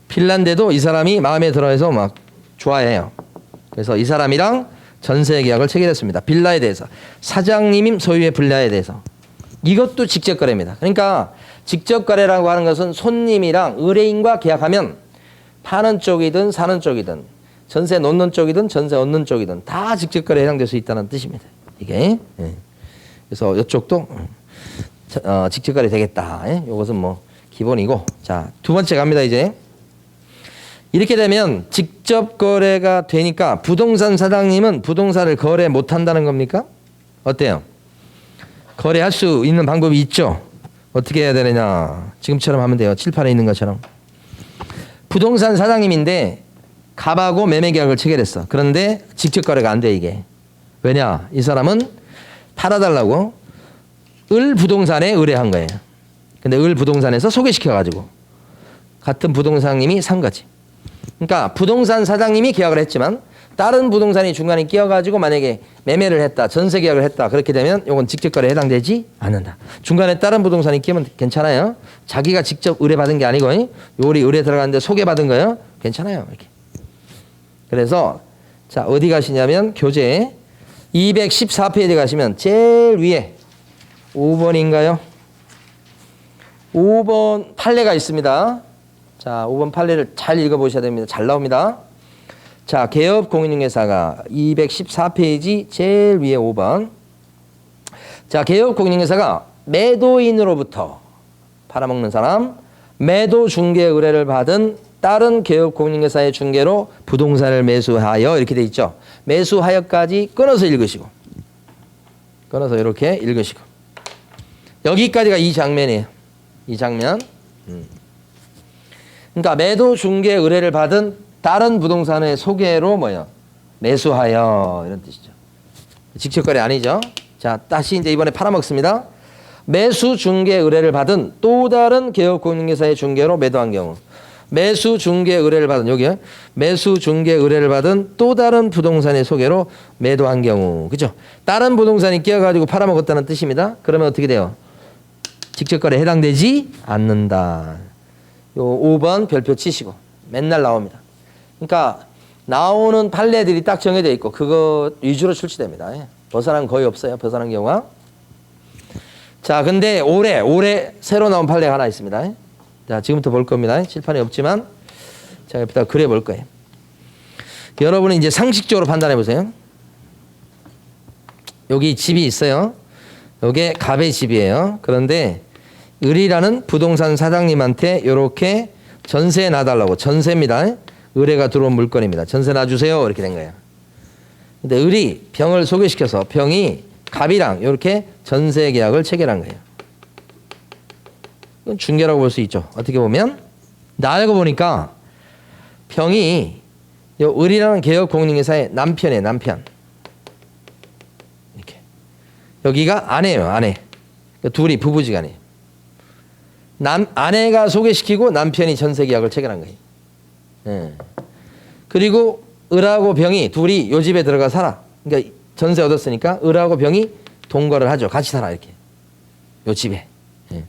A: 빌라인데도 이 사람이 마음에 들어해서 막 좋아해요. 그래서 이 사람이랑 전세 계약을 체결했습니다. 빌라에 대해서. 사장님 소유의 빌라에 대해서. 이것도 직접 거래입니다. 그러니까 직접 거래라고 하는 것은 손님이랑 의뢰인과 계약하면 파는 쪽이든 사는 쪽이든 전세 놓는 쪽이든 전세 얻는 쪽이든 다 직접 거래에 해당될 수 있다는 뜻입니다. 이게. 그래서 이쪽도 직접 거래 되겠다. 이것은 뭐 기본이고. 자, 두 번째 갑니다. 이제. 이렇게 되면 직접 거래가 되니까 부동산 사장님은 부동산을 거래 못 한다는 겁니까? 어때요? 거래할 수 있는 방법이 있죠. 어떻게 해야 되느냐. 지금처럼 하면 돼요. 칠판에 있는 것처럼. 부동산 사장님인데 갑하고 매매 계약을 체결했어. 그런데 직접 거래가 안 돼 이게. 왜냐? 이 사람은 팔아달라고 을 부동산에 의뢰한 거예요. 근데 을 부동산에서 소개시켜가지고 같은 부동산님이 산 거지. 그러니까 부동산 사장님이 계약을 했지만 다른 부동산이 중간에 끼어가지고 만약에 매매를 했다, 전세 계약을 했다. 그렇게 되면 이건 직접 거래에 해당되지 않는다. 중간에 다른 부동산이 끼면 괜찮아요. 자기가 직접 의뢰받은 게 아니고 요리 의뢰 들어갔는데 소개받은 거예요. 괜찮아요. 이렇게. 그래서 자, 어디 가시냐면 교재 214페이지 가시면 제일 위에 5번인가요? 5번 판례가 있습니다. 자, 5번 판례를 잘 읽어보셔야 됩니다. 잘 나옵니다. 자, 개업공인중개사가 214페이지 제일 위에 5번. 자, 개업공인중개사가 매도인으로부터 팔아먹는 사람, 매도 중개 의뢰를 받은 다른 개업공인중개사의 중개로 부동산을 매수하여 이렇게 돼 있죠. 매수하여까지 끊어서 읽으시고, 끊어서 이렇게 읽으시고, 여기까지가 이 장면이에요. 이 장면. 그러니까 매도 중개 의뢰를 받은 다른 부동산의 소개로 뭐요? 매수하여 이런 뜻이죠. 직접 거래 아니죠. 자, 다시 이제 이번에 팔아먹습니다. 매수 중개 의뢰를 받은 또 다른 개업공인중개사의 중개로 매도한 경우. 매수 중개 의뢰를 받은 여기요. 매수 중개 의뢰를 받은 또 다른 부동산의 소개로 매도한 경우. 그죠? 다른 부동산이 끼어가지고 팔아먹었다는 뜻입니다. 그러면 어떻게 돼요? 직접 거래에 해당되지 않는다. 요 5번 별표 치시고 맨날 나옵니다. 그러니까 나오는 판례들이 딱 정해져 있고 그거 위주로 출시됩니다. 벗어난 거의 없어요. 벗어난 경우가. 자, 근데 올해 새로 나온 판례가 하나 있습니다. 자, 지금부터 볼 겁니다. 칠판에 없지만 제가 옆에다 그려 볼 거예요. 여러분은 이제 상식적으로 판단해 보세요. 여기 집이 있어요. 이게 갑의 집이에요. 그런데 을이라는 부동산 사장님한테 이렇게 전세 놔달라고. 전세입니다. 의뢰가 들어온 물건입니다. 전세 놔주세요. 이렇게 된 거예요. 근데 을이 병을 소개시켜서 병이 갑이랑 이렇게 전세 계약을 체결한 거예요. 이건 중개라고 볼 수 있죠. 어떻게 보면. 나 알고 보니까 병이 요 을이라는 개업공인회사의 남편이에요. 남편. 이렇게. 여기가 아내예요. 아내. 둘이 부부지간이에요. 아내가 소개시키고 남편이 전세 계약을 체결한 거예요. 예. 그리고 을하고 병이 둘이 요 집에 들어가 살아. 그러니까 전세 얻었으니까 을하고 병이 동거를 하죠. 같이 살아 이렇게. 요 집에. 예.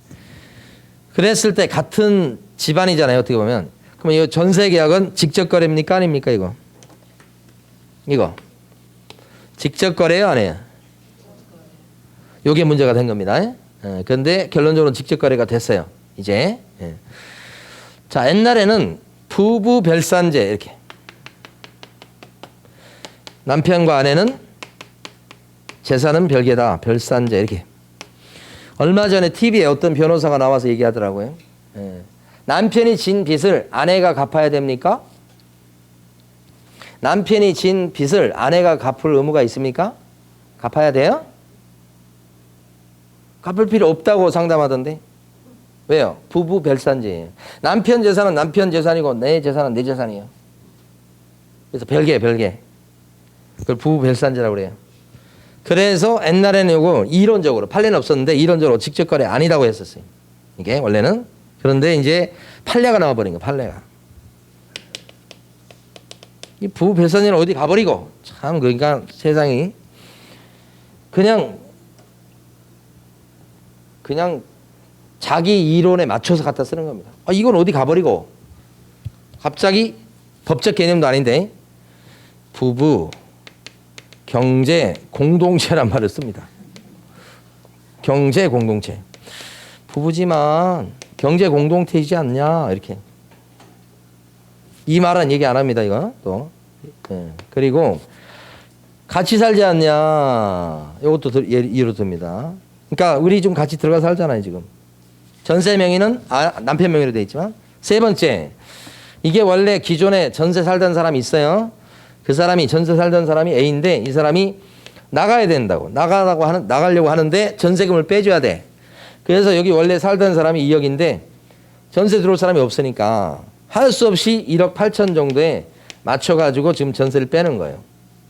A: 그랬을 때 같은 집안이잖아요. 어떻게 보면. 그러면 이 전세 계약은 직접 거래입니까? 아닙니까? 이거. 직접 거래예요? 아니에요? 요게 문제가 된 겁니다. 예. 그런데 결론적으로 직접 거래가 됐어요. 이제. 예. 자, 옛날에는 부부 별산제 이렇게. 남편과 아내는 재산은 별개다. 별산제 이렇게. 얼마 전에 TV에 어떤 변호사가 나와서 얘기하더라고요. 예. 남편이 진 빚을 아내가 갚아야 됩니까? 남편이 진 빚을 아내가 갚을 의무가 있습니까? 갚아야 돼요? 갚을 필요 없다고 상담하던데. 왜요? 부부 별산제예요. 남편 재산은 남편 재산이고 내 재산은 내 재산이에요. 그래서 별개. 그걸 부부 별산제라고 그래요. 그래서 옛날에는 이거 이론적으로 판례는 없었는데 이론적으로 직접 거래 아니라고 했었어요. 이게 원래는. 그런데 이제 판례가 나와버린 거예요. 판례가. 이 부부 별산제는 어디 가버리고 참 그러니까 세상이 그냥 자기 이론에 맞춰서 갖다 쓰는 겁니다. 이건 어디 가버리고 갑자기 법적 개념도 아닌데 부부 경제 공동체란 말을 씁니다. 경제 공동체. 부부지만 경제 공동체이지 않냐 이렇게. 이 말은 얘기 안 합니다. 이거 또. 네. 그리고 같이 살지 않냐. 이것도 예로 듭니다. 그러니까 우리 좀 같이 들어가 살잖아요 지금. 전세 명의는 남편 명의로 돼 있지만 세 번째 이게 원래 기존에 전세 살던 사람이 있어요. 그 사람이 전세 살던 사람이 A인데 이 사람이 나가야 된다고 나가려고 하는데 전세금을 빼줘야 돼. 그래서 여기 원래 살던 사람이 2억인데 전세 들어올 사람이 없으니까 할 수 없이 1억 8천 정도에 맞춰가지고 지금 전세를 빼는 거예요.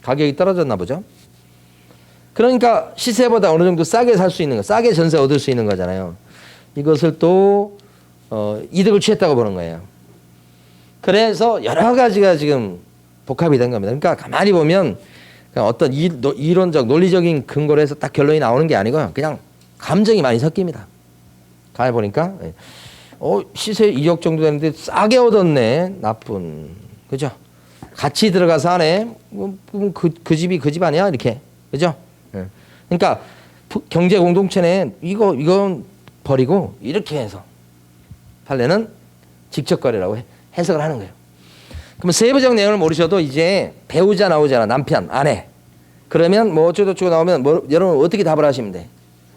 A: 가격이 떨어졌나 보죠. 그러니까 시세보다 어느 정도 싸게 살 수 있는 거, 싸게 전세 얻을 수 있는 거잖아요. 이것을 또 이득을 취했다고 보는 거예요. 그래서 여러 가지가 지금 복합이 된 겁니다. 그러니까 가만히 보면 그냥 어떤 이론적 논리적인 근거로 해서 딱 결론이 나오는 게 아니고요. 그냥 감정이 많이 섞입니다. 가만히 보니까 시세 2억 정도 되는데 싸게 얻었네. 나쁜. 그죠? 같이 들어가서 하네. 그 집이 그 집 아니야? 이렇게. 그죠? 그러니까 경제 공동체는 이건 버리고 이렇게 해서 판례는 직접 거래라고 해석을 하는 거예요. 그럼 세부적 내용을 모르셔도 이제 배우자 나오잖아. 남편, 아내. 그러면 뭐 어쩌고저쩌고 나오면 여러분 어떻게 답을 하시면 돼?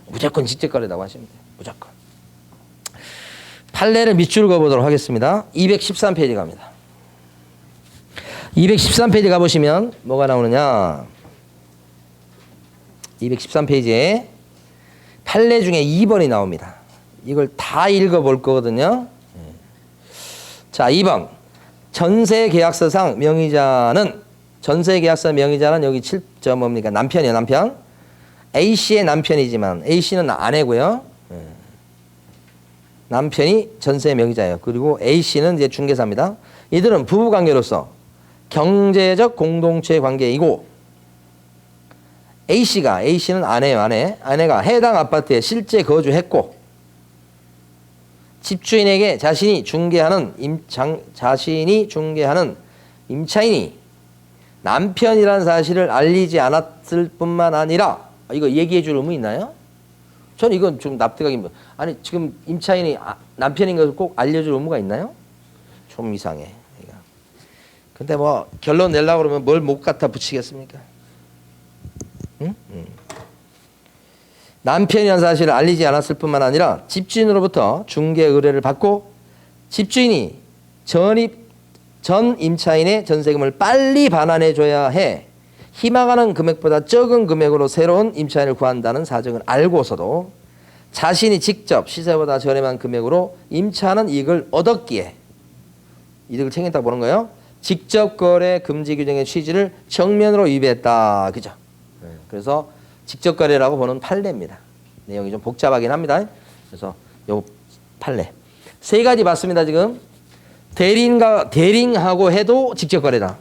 A: 무조건 직접 거래라고 하시면 돼요. 무조건. 판례를 밑줄 그어보도록 하겠습니다. 213페이지 갑니다. 213페이지 가보시면 뭐가 나오느냐. 213페이지에 판례 중에 2번이 나옵니다. 이걸 다 읽어볼 거거든요. 자, 2번. 전세계약서상 명의자는 여기 7점 뭡니까? 남편이에요. 남편. A씨의 남편이지만 A씨는 아내고요. 남편이 전세 명의자예요. 그리고 A씨는 이제 중개사입니다. 이들은 부부관계로서 경제적 공동체 관계이고 A씨는 아내예요. 아내가 해당 아파트에 실제 거주했고 집주인에게 자신이 중개하는 임차인이 남편이라는 사실을 알리지 않았을 뿐만 아니라 이거 얘기해 줄 의무 있나요? 전 이건 좀 납득하기 힘들어요. 아니 지금 임차인이 남편인 것을 꼭 알려줄 의무가 있나요? 좀 이상해. 근데 뭐 결론 내려고 그러면 뭘 못 갖다 붙이겠습니까? 응? 남편이라는 사실을 알리지 않았을 뿐만 아니라 집주인으로부터 중개 의뢰를 받고 집주인이 전 임차인의 전세금을 빨리 반환해줘야 해 희망하는 금액보다 적은 금액으로 새로운 임차인을 구한다는 사정을 알고서도 자신이 직접 시세보다 저렴한 금액으로 임차하는 이익을 얻었기에 이득을 챙긴다고 보는 거예요. 직접 거래 금지 규정의 취지를 정면으로 위배했다. 그죠? 그래서 직접 거래라고 보는 판례입니다. 내용이 좀 복잡하긴 합니다. 그래서 요 판례. 세 가지 봤습니다, 지금. 대리인하고 해도 직접 거래다.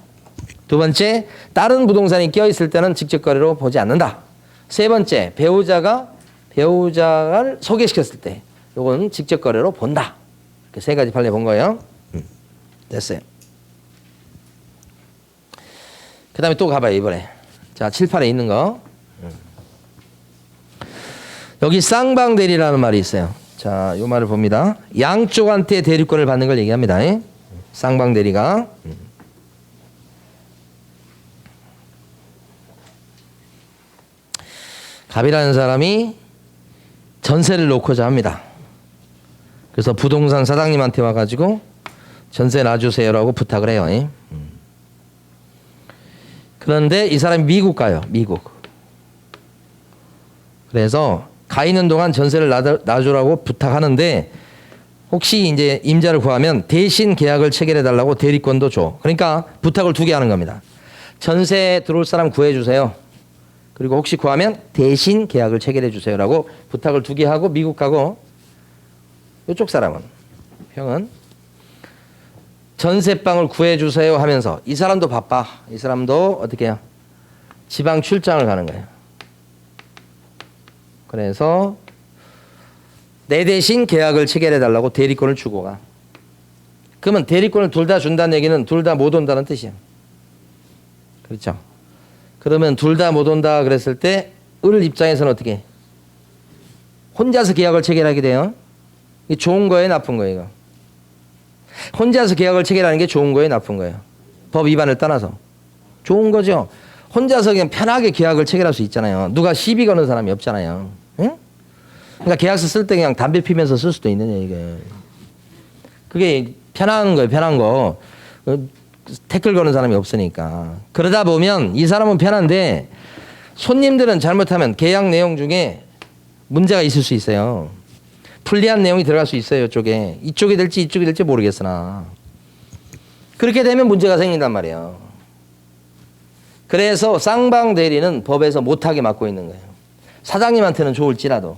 A: 두 번째, 다른 부동산이 껴있을 때는 직접 거래로 보지 않는다. 세 번째, 배우자를 소개시켰을 때 요건 직접 거래로 본다. 이렇게 세 가지 판례 본 거예요. 됐어요. 그 다음에 또 가봐요, 이번에. 자, 7, 8에 있는 거. 여기 쌍방대리라는 말이 있어요. 자, 요 말을 봅니다. 양쪽한테 대리권을 받는 걸 얘기합니다. 쌍방대리가. 갑이라는 사람이 전세를 놓고자 합니다. 그래서 부동산 사장님한테 와가지고 전세 놔주세요라고 부탁을 해요. 그런데 이 사람이 미국 가요. 미국. 그래서 가 있는 동안 전세를 놔주라고 부탁하는데 혹시 이제 임자를 구하면 대신 계약을 체결해 달라고 대리권도 줘. 그러니까 부탁을 두 개 하는 겁니다. 전세 들어올 사람 구해주세요. 그리고 혹시 구하면 대신 계약을 체결해 주세요라고 부탁을 두 개 하고 미국 가고 이쪽 사람은 형은 전세방을 구해주세요 하면서 이 사람도 바빠. 이 사람도 어떻게 해요? 지방 출장을 가는 거예요. 그래서 내 대신 계약을 체결해 달라고 대리권을 주고 가. 그러면 대리권을 둘 다 준다는 얘기는 둘 다 못 온다는 뜻이에요. 그렇죠? 그러면 둘 다 못 온다 그랬을 때 을 입장에서는 어떻게 해? 혼자서 계약을 체결하게 돼요. 이게 좋은 거예요, 나쁜 거예요, 이거? 혼자서 계약을 체결하는 게 좋은 거예요, 나쁜 거예요? 법 위반을 떠나서. 좋은 거죠. 혼자서 그냥 편하게 계약을 체결할 수 있잖아요. 누가 시비 거는 사람이 없잖아요. 응? 그러니까 계약서 쓸 때 그냥 담배 피면서 쓸 수도 있는 얘기예요. 그게 편한 거예요, 편한 거. 태클 거는 사람이 없으니까. 그러다 보면 이 사람은 편한데 손님들은 잘못하면 계약 내용 중에 문제가 있을 수 있어요. 불리한 내용이 들어갈 수 있어요, 이쪽에. 이쪽이 될지 이쪽이 될지 모르겠으나. 그렇게 되면 문제가 생긴단 말이에요. 그래서 쌍방대리는 법에서 못하게 막고 있는 거예요. 사장님한테는 좋을지라도.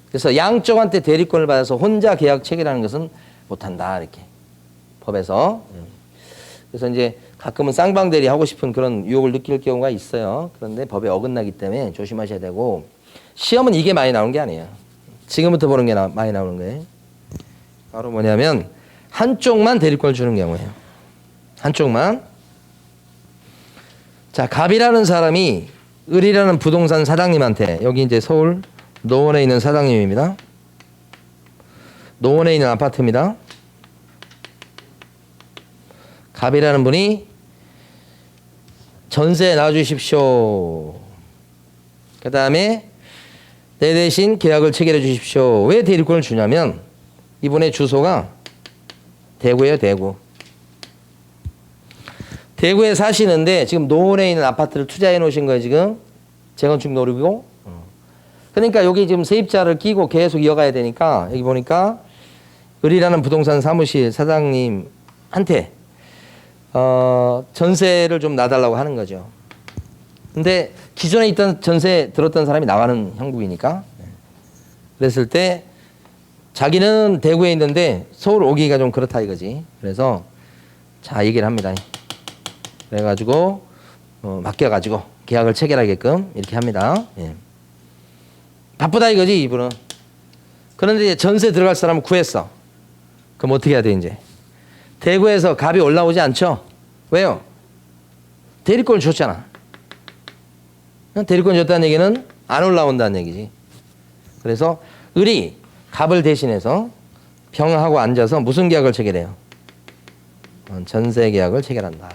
A: 그래서 양쪽한테 대리권을 받아서 혼자 계약 체결하는 것은 못한다, 이렇게. 법에서. 그래서 이제 가끔은 쌍방대리 하고 싶은 그런 유혹을 느낄 경우가 있어요. 그런데 법에 어긋나기 때문에 조심하셔야 되고, 시험은 이게 많이 나오는 게 아니에요. 지금부터 보는 게 많이 나오는 거예요. 바로 뭐냐면 한쪽만 대리권을 주는 경우예요. 한쪽만. 자, 갑이라는 사람이 을이라는 부동산 사장님한테, 여기 이제 서울 노원에 있는 사장님입니다. 노원에 있는 아파트입니다. 갑이라는 분이 전세 놔주십시오. 그 다음에 내 대신 계약을 체결해 주십시오. 왜 대리권을 주냐면 이분의 주소가 대구예요, 대구. 대구에 사시는데 지금 노원에 있는 아파트를 투자해 놓으신 거예요, 지금. 재건축 노리고. 그러니까 여기 지금 세입자를 끼고 계속 이어가야 되니까 여기 보니까 을이라는 부동산 사무실 사장님한테 전세를 좀 놔달라고 하는 거죠. 근데 기존에 있던 전세 들었던 사람이 나가는 형국이니까. 그랬을 때 자기는 대구에 있는데 서울 오기가 좀 그렇다 이거지. 그래서 자, 얘기를 합니다. 그래가지고 맡겨가지고 계약을 체결하게끔 이렇게 합니다. 예. 바쁘다 이거지, 이분은. 그런데 이제 전세 들어갈 사람을 구했어. 그럼 어떻게 해야 돼, 이제? 대구에서 갑이 올라오지 않죠? 왜요? 대리권을 줬잖아. 대리권 줬다는 얘기는 안 올라온다는 얘기지. 그래서 을이 갑을 대신해서 병하고 앉아서 무슨 계약을 체결해요? 전세 계약을 체결한다.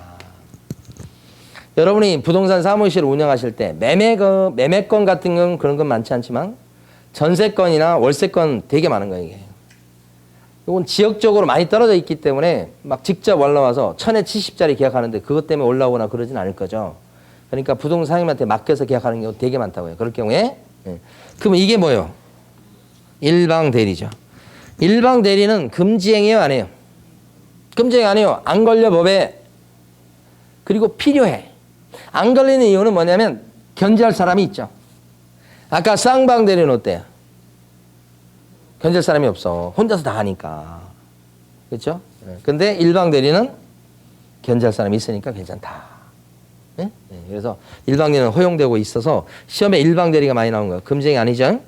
A: 여러분이 부동산 사무실을 운영하실 때 매매권 같은 건 그런 건 많지 않지만 전세권이나 월세권 되게 많은 거예요, 이게. 이건 지역적으로 많이 떨어져 있기 때문에 막 직접 올라와서 1000에 70짜리 계약하는데 그것 때문에 올라오거나 그러진 않을 거죠. 그러니까 부동산 상임한테 맡겨서 계약하는 경우 되게 많다고요. 그럴 경우에. 그러면 이게 뭐예요? 일방 대리죠. 일방 대리는 금지행위예요, 안 해요? 금지행위 아니에요. 안 걸려 법에. 그리고 필요해. 안 걸리는 이유는 뭐냐면 견제할 사람이 있죠. 아까 쌍방 대리는 어때요? 견제할 사람이 없어. 혼자서 다 하니까. 그렇죠? 근데 일방 대리는 견제할 사람이 있으니까 괜찮다. 네? 그래서 일방 대리는 허용되고 있어서 시험에 일방 대리가 많이 나온 거예요. 금지행위 아니죠?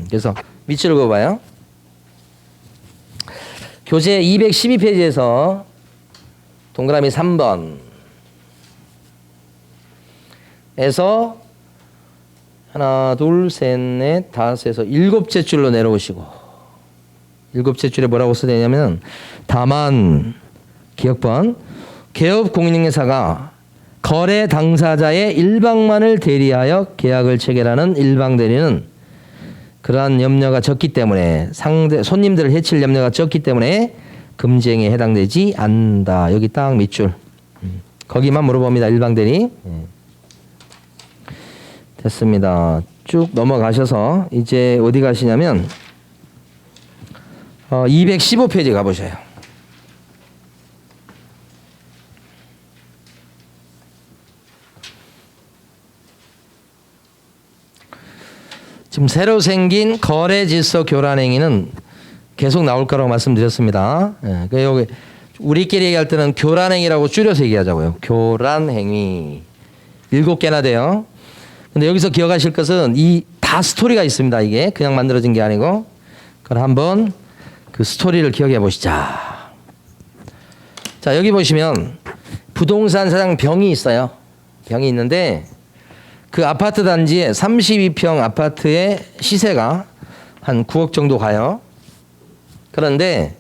A: 그래서 밑줄 그어봐요. 교재 212페이지에서 동그라미 3번 에서 하나, 둘, 셋, 넷, 다섯에서 7째 줄로 내려오시고 7째 줄에 뭐라고 써되냐면 다만 기억번 개업 공인중개사가 거래 당사자의 일방만을 대리하여 계약을 체결하는 일방 대리는 그러한 염려가 적기 때문에 손님들을 해칠 염려가 적기 때문에 금지행위에 해당되지 않는다. 여기 딱 밑줄. 거기만 물어봅니다. 일방 대리. 됐습니다. 쭉 넘어가셔서 이제 어디 가시냐면 215페이지 가보셔요. 지금 새로 생긴 거래질서 교란행위는 계속 나올 거라고 말씀드렸습니다. 여기 우리끼리 얘기할 때는 교란행위라고 줄여서 얘기하자고요. 교란행위 7개나 돼요. 근데 여기서 기억하실 것은 이 다 스토리가 있습니다. 이게 그냥 만들어진 게 아니고. 그럼 한번 그 스토리를 기억해 보시자. 자, 여기 보시면 부동산 사장 병이 있어요. 병이 있는데 그 아파트 단지에 32평 아파트의 시세가 한 9억 정도 가요. 그런데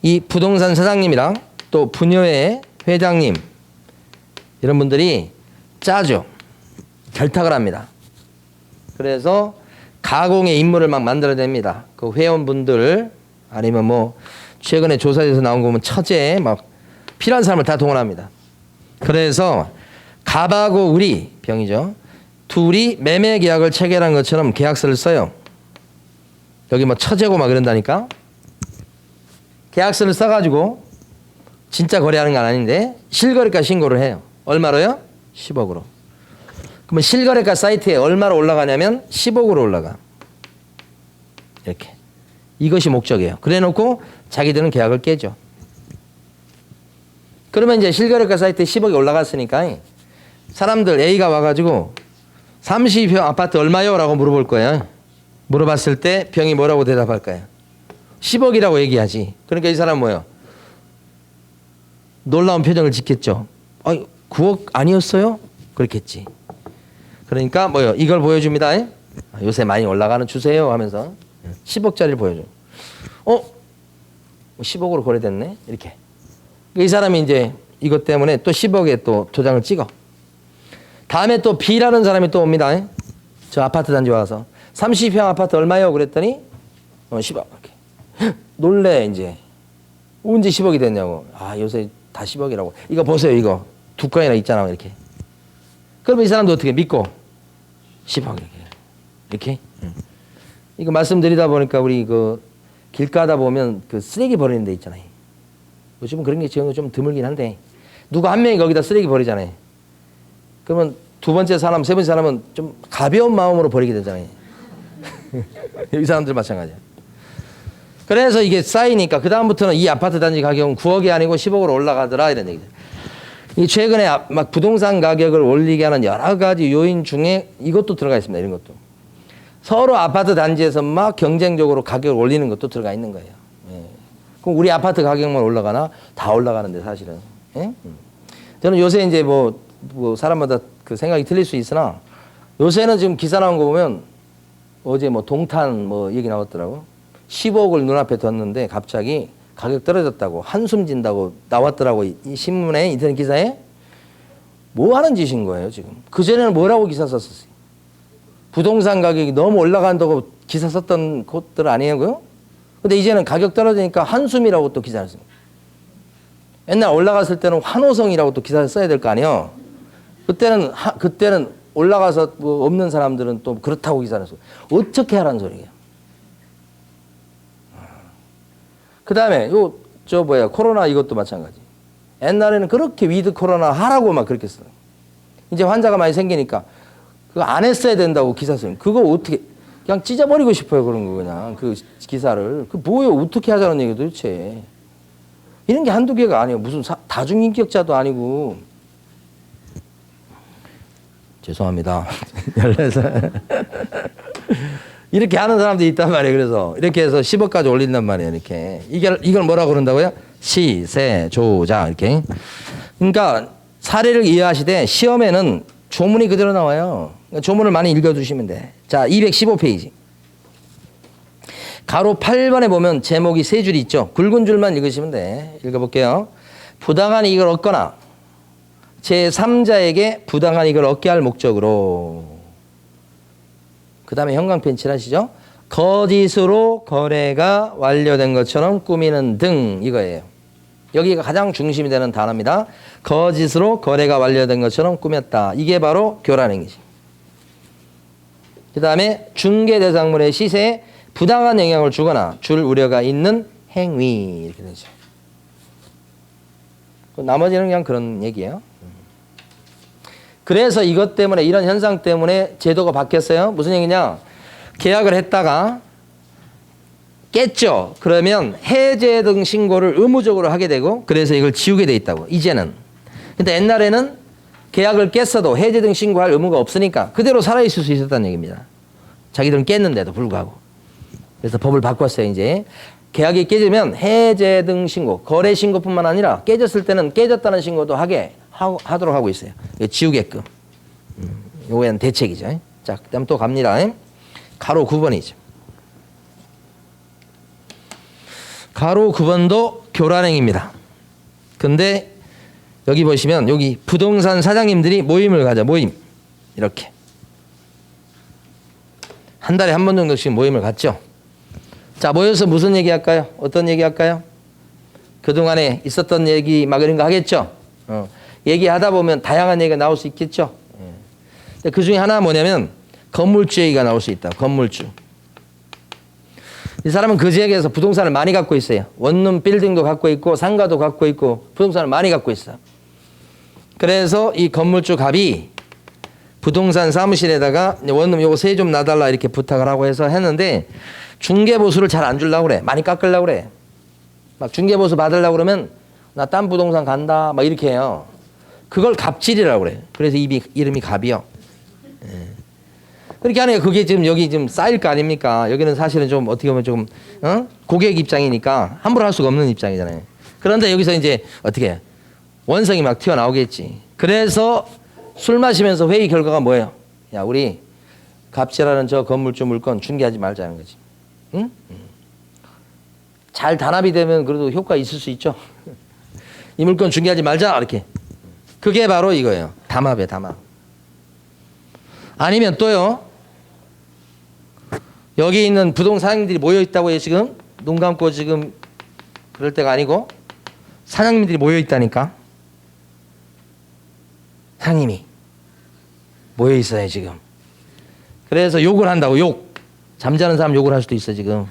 A: 이 부동산 사장님이랑 또 부녀의 회장님 이런 분들이 짜죠. 결탁을 합니다. 그래서 가공의 인물을 막 만들어냅니다. 그 회원분들 아니면 뭐 최근에 조사에서 나온 거 보면 처제 막 필요한 사람을 다 동원합니다. 그래서 갑하고 을이 병이죠. 둘이 매매 계약을 체결한 것처럼 계약서를 써요. 여기 뭐 처제고 막 그런다니까. 계약서를 써가지고 진짜 거래하는 건 아닌데 실거래가 신고를 해요. 얼마로요? 10억으로. 그러면 실거래가 사이트에 얼마로 올라가냐면 10억으로 올라가. 이렇게. 이것이 목적이에요. 그래 놓고 자기들은 계약을 깨죠. 그러면 이제 실거래가 사이트에 10억이 올라갔으니까 사람들 A가 와가지고 32평 아파트 얼마요? 라고 물어볼 거예요. 물어봤을 때 병이 뭐라고 대답할까요? 10억이라고 얘기하지. 그러니까 이 사람은 뭐예요? 놀라운 표정을 짓겠죠. 9억 아니었어요? 그렇겠지. 그러니까 뭐요? 이걸 보여줍니다. 요새 많이 올라가는 추세예요 하면서 10억짜리를 보여줘. 10억으로 거래됐네? 이렇게. 이 사람이 이제 이것 때문에 또 10억에 또 도장을 찍어. 다음에 또 B라는 사람이 또 옵니다. 저 아파트 단지 와서 30평 아파트 얼마요? 그랬더니 10억. 이렇게. 놀래 이제. 언제 10억이 됐냐고. 요새 다 10억이라고. 이거 보세요. 이거 두 건이나 있잖아. 이렇게. 그러면 이 사람도 어떻게 믿고 10억 이렇게. 이거 말씀드리다 보니까 우리 그 길 가다 보면 그 쓰레기 버리는 데 있잖아요. 요즘은 그런 게 지금 좀 드물긴 한데 누가 한 명이 거기다 쓰레기 버리잖아요. 그러면 두 번째 사람, 세 번째 사람은 좀 가벼운 마음으로 버리게 되잖아요. 이 사람들 마찬가지야. 그래서 이게 쌓이니까 그 다음부터는 이 아파트 단지 가격은 9억이 아니고 10억으로 올라가더라 이런 얘기죠. 이 최근에 막 부동산 가격을 올리게 하는 여러 가지 요인 중에 이것도 들어가 있습니다. 이런 것도. 서로 아파트 단지에서 막 경쟁적으로 가격을 올리는 것도 들어가 있는 거예요. 그럼 우리 아파트 가격만 올라가나? 다 올라가는데 사실은. 저는 요새 이제 뭐 사람마다 그 생각이 틀릴 수 있으나 요새는 지금 기사 나온 거 보면 어제 뭐 동탄 뭐 얘기 나왔더라고. 10억을 눈앞에 뒀는데 갑자기 가격 떨어졌다고 한숨 진다고 나왔더라고. 이 신문에 인터넷 기사에 뭐 하는 짓인 거예요, 지금? 그전에는 뭐라고 기사 썼었어요? 부동산 가격이 너무 올라간다고 기사 썼던 곳들 아니에요? 근데 이제는 가격 떨어지니까 한숨이라고 또 기사를 씁니다. 옛날 올라갔을 때는 환호성이라고 또 기사를 써야 될 거 아니에요? 그때는 올라가서 뭐 없는 사람들은 또 그렇다고 기사를 써요. 어떻게 하라는 소리예요? 그 다음에 코로나 이것도 마찬가지. 옛날에는 그렇게 위드 코로나 하라고 막 그렇게 써요. 이제 환자가 많이 생기니까 그거 안 했어야 된다고 기사 써요. 그거 어떻게 그냥 찢어버리고 싶어요. 그런 거 그냥 그 기사를. 그 뭐예요? 어떻게 하자는 얘기 도대체. 이런 게 한두 개가 아니에요. 무슨 다중인격자도 아니고. 죄송합니다. 이렇게 하는 사람들이 있단 말이에요. 그래서 이렇게 해서 10억까지 올린단 말이에요. 이렇게. 이걸 뭐라고 그런다고요? 시세 조작 이렇게. 그러니까 사례를 이해하시되 시험에는 조문이 그대로 나와요. 조문을 많이 읽어두시면 돼. 자, 215페이지. 가로 8번에 보면 제목이 세 줄이 있죠. 굵은 줄만 읽으시면 돼. 읽어볼게요. 부당한 이익을 얻거나 제3자에게 부당한 이익을 얻게 할 목적으로. 그 다음에 형광펜 칠하시죠. 거짓으로 거래가 완료된 것처럼 꾸미는 등 이거예요. 여기가 가장 중심이 되는 단어입니다. 거짓으로 거래가 완료된 것처럼 꾸몄다. 이게 바로 교란행위지. 그 다음에 중개대상물의 시세에 부당한 영향을 주거나 줄 우려가 있는 행위 이렇게 되죠. 나머지는 그냥 그런 얘기예요. 그래서 이것 때문에 이런 현상 때문에 제도가 바뀌었어요. 무슨 얘기냐? 계약을 했다가 깼죠. 그러면 해제 등 신고를 의무적으로 하게 되고 그래서 이걸 지우게 돼 있다고. 이제는. 근데 옛날에는 계약을 깼어도 해제 등 신고할 의무가 없으니까 그대로 살아있을 수 있었다는 얘기입니다. 자기들은 깼는데도 불구하고. 그래서 법을 바꿨어요. 이제 계약이 깨지면 해제 등 신고, 거래 신고뿐만 아니라 깨졌을 때는 깨졌다는 신고도 하도록 하고 있어요. 지우게끔. 요거는 대책이죠. 자, 그다음 또 갑니다. 가로 9번이죠. 가로 9번도 교란행위입니다. 근데 여기 보시면 여기 부동산 사장님들이 모임을 가자. 모임. 이렇게. 한 달에 한 번 정도씩 모임을 갖죠. 자, 모여서 무슨 얘기 할까요? 어떤 얘기 할까요? 그동안에 있었던 얘기 막 이런 거 하겠죠. 얘기하다 보면 다양한 얘기가 나올 수 있겠죠. 그 중에 하나가 뭐냐면 건물주 얘기가 나올 수 있다. 건물주. 이 사람은 그 지역에서 부동산을 많이 갖고 있어요. 원룸 빌딩도 갖고 있고 상가도 갖고 있고 부동산을 많이 갖고 있어. 그래서 이 건물주 갑이 부동산 사무실에다가 원룸 요거 세 좀 놔달라 이렇게 부탁을 하고 해서 했는데 중개보수를 잘 안 주려고 그래. 많이 깎으려고 그래. 막 중개보수 받으려고 그러면 나 딴 부동산 간다 막 이렇게 해요. 그걸 갑질이라고 그래. 그래서 이름이 갑이요. 그렇게 하니까 그게 지금 여기 좀 쌓일 거 아닙니까? 여기는 사실은 좀 어떻게 보면 좀 고객 입장이니까 함부로 할 수가 없는 입장이잖아요. 그런데 여기서 이제 어떻게 해? 원성이 막 튀어나오겠지. 그래서 술 마시면서 회의 결과가 뭐예요? 야, 우리 갑질하는 저 건물주 물건 중개하지 말자는 거지. 응? 잘 단합이 되면 그래도 효과 있을 수 있죠. 이 물건 중개하지 말자 이렇게. 그게 바로 이거예요. 담합이에요. 담합. 아니면 또요. 여기 있는 부동산들이 모여 있다고요. 지금 눈 감고 지금 그럴 때가 아니고 사장님들이 모여 있다니까. 사장님이 모여 있어요 지금. 그래서 욕을 한다고. 욕. 잠자는 사람 욕을 할 수도 있어 지금.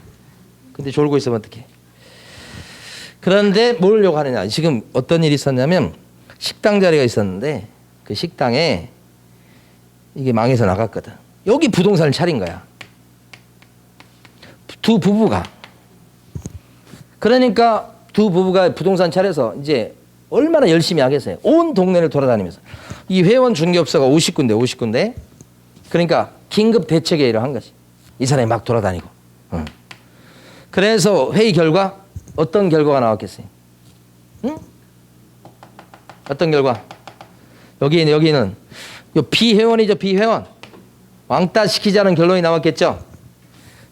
A: 근데 졸고 있으면 어떡해. 그런데 뭘 욕하느냐. 지금 어떤 일이 있었냐면 식당 자리가 있었는데 그 식당에 이게 망해서 나갔거든. 여기 부동산을 차린 거야. 두 부부가. 그러니까 두 부부가 부동산 차려서 이제 얼마나 열심히 하겠어요. 온 동네를 돌아다니면서. 이 회원 중개업소가 50군데. 그러니까 긴급 대책회의를 한 거지. 이 사람이 막 돌아다니고. 그래서 회의 결과 어떤 결과가 나왔겠어요? 응? 어떤 결과? 여기는 요 비회원이죠. 비회원. 왕따 시키자는 결론이 나왔겠죠.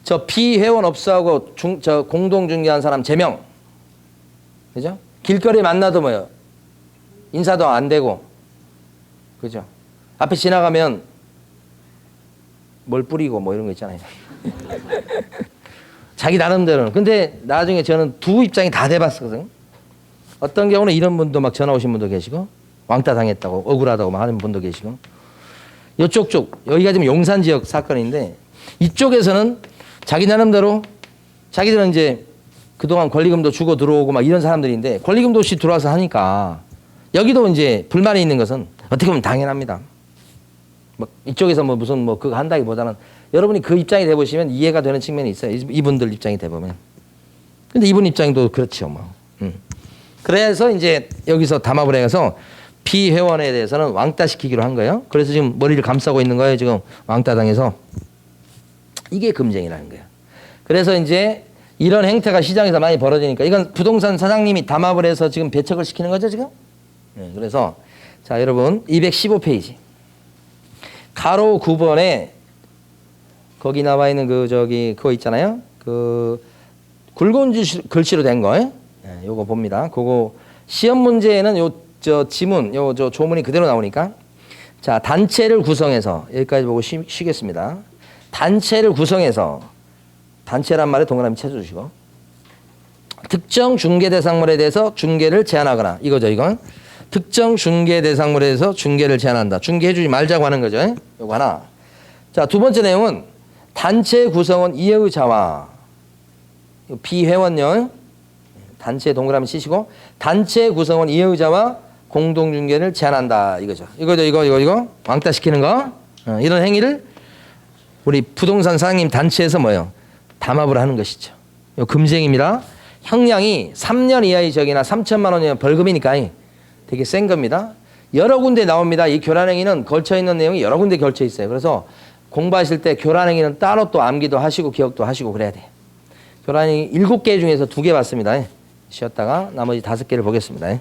A: 저 비회원 업소하고 저 공동 중개한 사람 제명. 그죠? 길거리에 만나도 뭐요? 인사도 안 되고. 그죠? 앞에 지나가면 뭘 뿌리고 뭐 이런 거 있잖아요. 자기 나름대로는. 근데 나중에 저는 두 입장이 다 돼봤거든요. 어떤 경우는 이런 분도 막 전화 오신 분도 계시고 왕따 당했다고 억울하다고 막 하는 분도 계시고 이쪽 쪽 여기가 지금 용산 지역 사건인데 이쪽에서는 자기 나름대로 자기들은 이제 그동안 권리금도 주고 들어오고 막 이런 사람들인데 권리금도 없이 들어와서 하니까 여기도 이제 불만이 있는 것은 어떻게 보면 당연합니다. 뭐 이쪽에서 뭐 무슨 뭐 그거 한다기보다는 여러분이 그 입장이 돼 보시면 이해가 되는 측면이 있어요. 이분들 입장이 돼 보면. 근데 이분 입장도 그렇죠, 뭐. 그래서 이제 여기서 담합을 해서 피회원에 대해서는 왕따 시키기로 한 거예요. 그래서 지금 머리를 감싸고 있는 거예요. 지금 왕따 당해서 이게 금쟁이라는 거예요. 그래서 이제 이런 행태가 시장에서 많이 벌어지니까 이건 부동산 사장님이 담합을 해서 지금 배척을 시키는 거죠, 지금. 네, 그래서 자 여러분 215페이지 가로 9번에 거기 나와 있는 그 저기 그거 있잖아요. 그 굵은 글씨로 된 거. 네, 요거 봅니다. 그거 시험 문제에는 요 저 지문 요 저 조문이 그대로 나오니까 자 단체를 구성해서 여기까지 보고 쉬겠습니다. 단체를 구성해서 단체란 말에 동그라미 쳐주시고 특정 중개 대상물에 대해서 중개를 제한하거나 이거죠 이건 특정 중개 대상물에 대해서 중개를 제한한다. 중개해주지 말자고 하는 거죠. 요거 하나. 자 두 번째 내용은 단체 구성원 이해의 자와 비회원령 단체 동그라미 치시고 단체 구성원 이해의 자와 공동중개를 제한한다 이거죠. 이거 왕따 시키는 거 이런 행위를 우리 부동산 사장님 단체에서 뭐요 담합을 하는 것이죠. 이 금쟁입니다. 형량이 3년 이하의 적이나 3천만 원이면 벌금이니까 되게 센 겁니다. 여러 군데 나옵니다. 이 교란행위는 걸쳐 있는 내용이 여러 군데 걸쳐 있어요. 그래서 공부하실 때 교란행위는 따로 또 암기도 하시고 기억도 하시고 그래야 돼. 교란행위 7개 중에서 2개 봤습니다. 쉬었다가 나머지 5개를 보겠습니다.